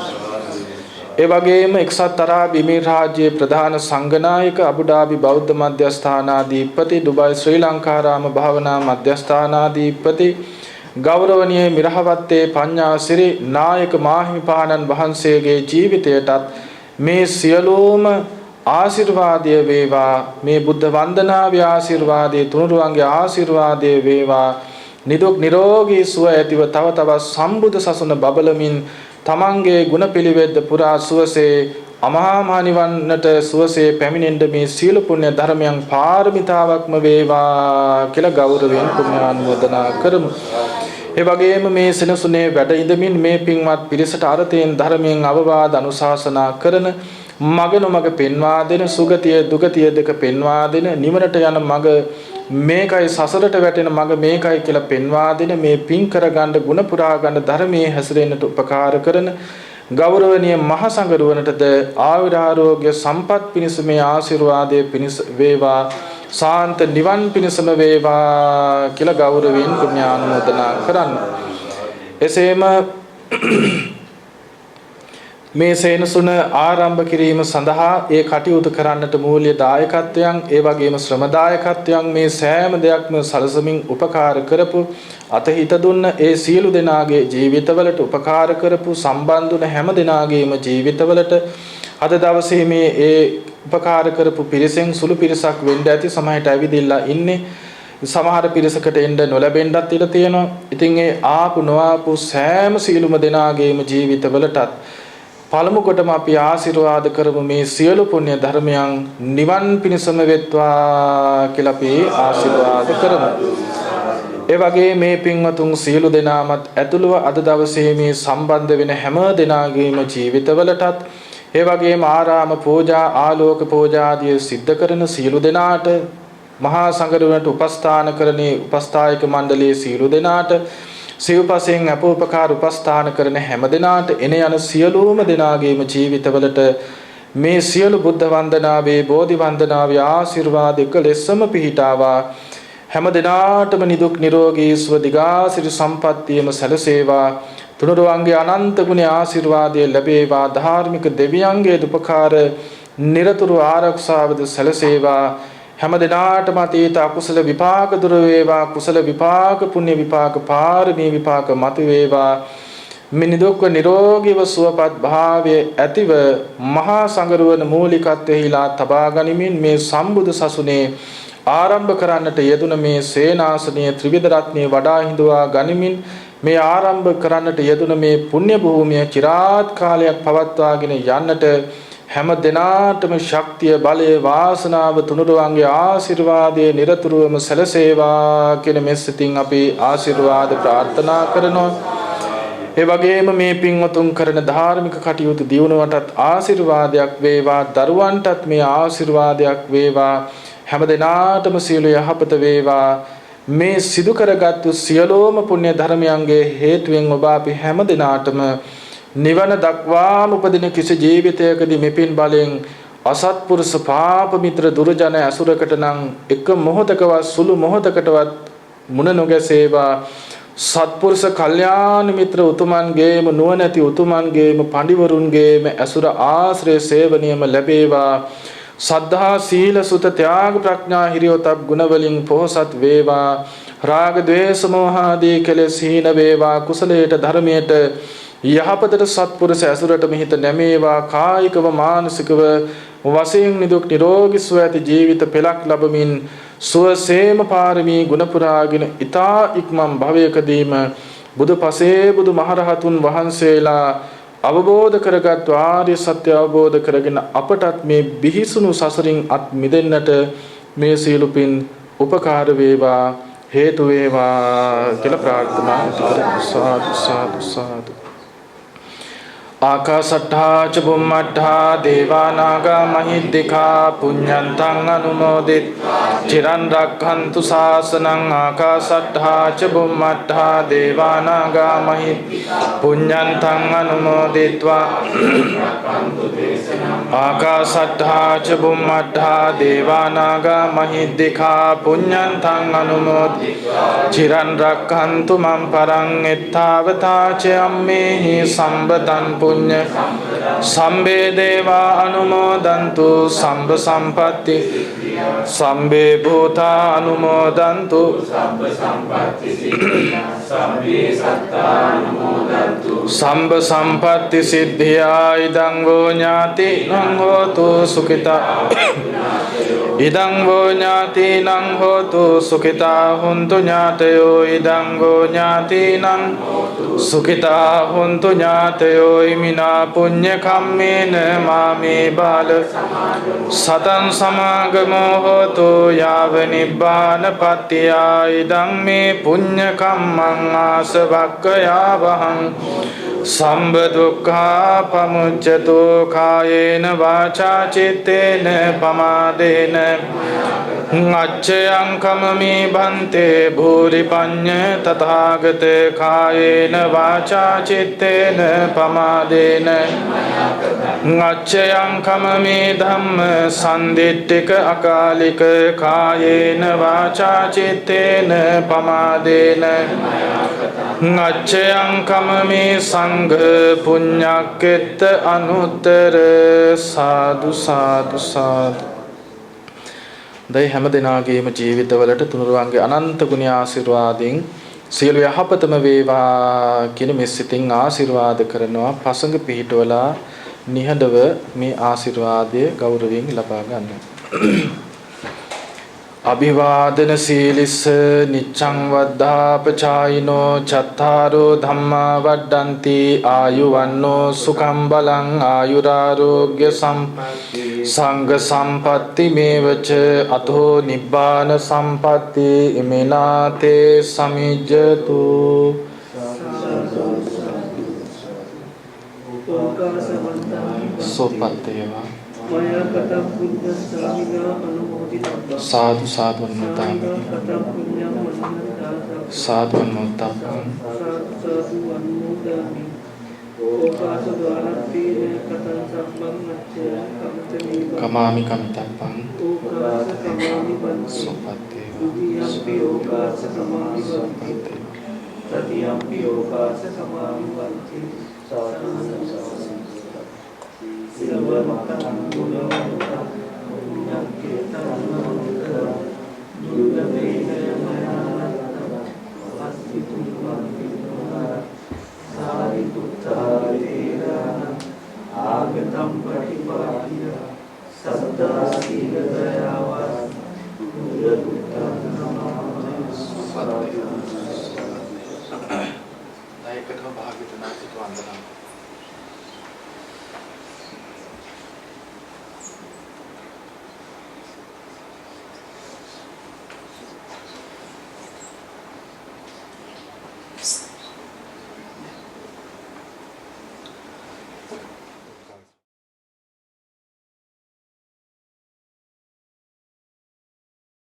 Speaker 2: ඒ වගේම එක්සත් අරාබ් එමිරාජ්‍යයේ ප්‍රධාන සංඝනායක අබුඩාබි බෞද්ධ මධ්‍යස්ථානාධිපති දුබයි ශ්‍රී ලංකාරාම භාවනා මධ්‍යස්ථානාධිපති ගෞරවනීය මිරහවත්තේ පඤ්ඤාසිරි නායක මාහිමිපාණන් වහන්සේගේ ජීවිතයටත් මේ සියලුම ආශිර්වාදය වේවා. මේ බුද්ධ වන්දනාවේ ආශිර්වාදයේ තුනුරුවන්ගේ ආශිර්වාදය වේවා. නිදුක් නිරෝගී සුව ඇතිව තව තවත් සම්බුද්ධ සසුන බබලමින් තමන්ගේ ගුණ පිළිවෙද්ද පුරා සුවසේ අමහා මහ නිවන්නට සුවසේ පැමිණෙන්න මේ සීල පුණ්‍ය ධර්මයන් පාරමිතාවක්ම වේවා කියලා ගෞරවයෙන් පුණ්‍යානුමෝදනා කරමු. ඒ වගේම මේ සෙනසුනේ වැඩ ඉඳමින් මේ පින්වත් පිරිසට අර්ථයෙන් ධර්මයෙන් අවවාද අනුශාසනා කරන මග නොමග පෙන්වා දෙන සුගතිය දුගතිය දෙක පෙන්වා දෙන නිවනට යන මග මේකයි සසරට වැටෙන මග මේකයි කියලා පෙන්වා දෙන මේ පින් කරගන්න ගුණ පුරා ගන්න ධර්මයේ හැසිරෙන්නට උපකාර කරන ගෞරවනීය මහ සංඝරුවනටද ආයුරාෝග්‍ය සම්පත් පිණිස මේ ආශිර්වාදයේ පිණිස වේවා සාන්ත නිවන් පිණිසම වේවා කියලා ගෞරවයෙන් පුණ්‍යානුමෝදනා කරන්න. එසේම මේ සේනසුන ආරම්භ කිරීම සඳහා ඒ කටයුතු කරන්නට මූල්‍ය දායකත්වයන් ඒ වගේම ශ්‍රම දායකත්වයන් මේ සෑම දෙයක්ම සලසමින් උපකාර කරපු අතහිත දුන්න ඒ සියලු දෙනාගේ ජීවිතවලට උපකාර කරපු සම්බන්ධුන හැම දෙනාගේම ජීවිතවලට අද දවසේ මේ ඒ උපකාර කරපු පිරිසෙන් සුළු පිරිසක් වෙන්න ඇති සමහරට ඇවිදilla ඉන්නේ සමහර පිරිසකට එන්න නොලැබෙන්නත් ඉඩ තියෙනවා. ඉතින් ඒ ආපු නොආපු සෑම සියලුම දෙනාගේම ජීවිතවලටත් පළමු කොටම අපි ආශිර්වාද කරමු මේ සියලු පුණ්‍ය ධර්මයන් නිවන් පිණසම වෙත්වා කියලා අපි ආශිර්වාද කරමු. ඒ වගේ මේ පින්වතුන් සියලු දෙනාමත් ඇතුළුව අද දවසේ මේ සම්බන්ධ වෙන හැම දෙනාගේම ජීවිතවලටත් ඒ වගේම ආරාම පූජා ආලෝක පූජා ආදී සිද්ධ කරන සියලු දෙනාට මහා සංඝරුවනට උපස්ථාන කරන්නේ උපස්ථායක මණ්ඩලයේ සියලු දෙනාට සිව්පසෙන් අපෝපකාර උපස්ථාන කරන හැම දෙනාට එන යන සියලුම දෙනාගේම ජීවිතවලට මේ සියලු බුද්ධ වන්දනාවේ බෝධි වන්දනාවේ ආශිර්වාද එක ලෙසම පිහිටාවා. හැම දිනාටම නිදුක් නිරෝගී සුව දිගාසිරි සම්පන්නියම සැලසේවා. තුනුරුවන්ගේ අනන්ත ගුණ ආශිර්වාදය ලැබේවා. ධාර්මික දෙවියන්ගේ උපකාර නිරතුරු ආරක්ෂාවද සැලසේවා. හැම දිනාටම අතීත අකුසල විපාක දුර වේවා. කුසල විපාක පුණ්‍ය විපාක පාරමී විපාක මත වේවා. මිනිදුක්ක නිරෝගීව සුවපත් භාවයේ ඇතිව මහා සංඝරුවන මූලිකත්වයේලා තබා ගනිමින් මේ සම්බුදු සසුනේ ආරම්භ කරන්නට යෙදුන මේ සේනාසනීය ත්‍රිවිධ රත්නයේ වඩා හිඳුවා ගනිමින් මේ ආරම්භ කරන්නට යෙදුන මේ පුණ්‍ය භූමිය চিරාත් කාලයක් පවත්වාගෙන යන්නට හැම දිනාටම ශක්තිය බලය වාසනාව තුනුරුවන්ගේ ආශිර්වාදයේ නිරතුරුවම සැලසේවා කියන මෙසිතින් අපි ආශිර්වාද ප්‍රාර්ථනා කරනවා. ඒ වගේම මේ පින්වතුන් කරන ධාර්මික කටයුතු දියුණුවටත් ආශිර්වාදයක් වේවා. දරුවන්ටත් මේ ආශිර්වාදයක් වේවා. හැම දිනාටම සියලු යහපත වේවා. මේ සිදු කරගත්තු සියලෝම පුණ්‍ය ධර්මයන්ගේ හේතුවෙන් ඔබ අපි හැම දිනාටම නිවන දක්වාම උපදින කිසි ජීවිතයකදී මෙපින් බලෙන් අසත්පුරුෂ පාප මිත්‍ර දුර්ජන අසුරකට නම් එක මොහොතකවත් සුළු මොහොතකටවත් මුණ නොගැසේවා. සත්පුරුෂ කල්යාණ මිත්‍ර උතුමන්ගේම නුවණැති උතුමන්ගේම පඬිවරුන්ගේම අසුර ආශ්‍රය සේවනියම ලැබේවා. සද්ධා සීල සුත ත්‍යාග ප්‍රඥා හිරියොතප් ගුණ වලින් පොහොසත් වේවා. රාග ද්වේෂ මෝහ ආදී කෙලෙස් හීන වේවා. කුසලයට ධර්මයට යහපතට සත්පුරුෂ ඇසුරට මිහිත නැමේවා. කායිකව මානසිකව වශයෙන් නිදුක් නිරෝගී සුව ඇති ජීවිත පෙළක් ලැබමින් සුවසේම පාරමී ගුණ පුරාගෙන ඊතා ඉක්මන් භවයකදීම බුදුපසේ බුදු මහරහතුන් වහන්සේලා අවබෝධ කරගත් ආර්ය සත්‍ය අවබෝධ කරගෙන අපටත් මේ බිහිසුණු සසරින් අත් මිදෙන්නට මේ සීල පින් උපකාර වේවා හේතු වේවා කියලා ප්‍රාර්ථනා කරමු. සාදු සාදු සාදු. ආකාසට්ඨා ච බුම්මට්ඨා දේවා නාග මහිද්దికා පුඤ්ඤන්තං අනුමෝදිත චිරන් රක්ඛන්තු ශාසනං. ආකාසට්ඨා ච බුම්මට්ඨා දේවා නාග මහිද්దికා පුඤ්ඤන්තං අනුමෝදිත්වා ආකාසට්ඨා ච බුම්මට්ඨා දේවා නාග මහිද්దికා පුඤ්ඤන්තං අනුමෝදිත්වා චිරන් රක්ඛන්තු මම් පරං එත්තාවතා ච අම්මේහි සම්බතං පුඤ්ඤ සම්බේ දේවා අනුමෝදන්තු සම්බ සම්පatti සම්බේ භූතා අනුමෝදන්තු සම්බ සම්පatti සිද්ධියා සම්බේ සත්තා අනුමෝදන්තු සම්බ සම්පatti සිද්ධියා. ඉදං වෝ ඥාතිනං හෝතු සුඛිතා ඉදං වෝ ඥාතිනං හෝතු සුඛිතා හුන්තු ඥාතයෝ. ඉදං වෝ ඥාතිනං සුඛිතා හුන්තු ඥාතයෝ. ඉමිනා පුඤ්ඤ කම්මේන මාමේ බාල සතං සමාගමෝ හෝතු යාව නිබ්බාන පත්තියා. ඉදං මේ පුඤ්ඤ කම්මං ආසවක්ඛයා වහං සම්බ දුක්ඛා පමුච්ඡතු කායේන වාචා චිත්තේන පමාදේන අච්ඡයං කමමි බන්තේ භූරි පඤ්ඤ තථාගත කායේන වාචා චිත්තේන පමාදේන අච්ඡයං කමමි ධම්ම සම්දිට්ඨික අකාලික කායේන වාචා චිත්තේන පමාදේන අච්ඡයං කමමි සංඝ පුඤ්ඤක්කෙත්ත අනුත්තර. සාදු සාදු සාදු. දෛ හැම දිනාගේම ජීවිතවලට තුනුරුවන්ගේ අනන්ත ගුණ ආශිර්වාදයෙන් සියලු යහපතම වේවා කියන මෙසිතින් ආශිර්වාද කරනවා. පසඟ පිහිටවලා නිහඬව මේ ආශිර්වාදය ගෞරවයෙන් ලබා ගන්න. අභිවාදන සීලිස්ස නිච්ඡං වද්ධාපචායිනෝ චත්තාරෝ ධම්මා වඩ්ඩಂತಿ ආයුවන්නෝ සුඛං බලං ආයුරාෝග්‍ය සංඝ සම්පatti මේවච අතෝ නිබ්බාන සම්පatti ඉමිනාතේ සමිජ්ජතු. සෝපත්තේවා साधु साधु अन्नदाता साधु अन्नदाता कमामि कमितप्पं सुपते
Speaker 1: आगतं प्रतिपाद्य सदा शीलदयावान्
Speaker 2: नायकः भाग्यवनाथ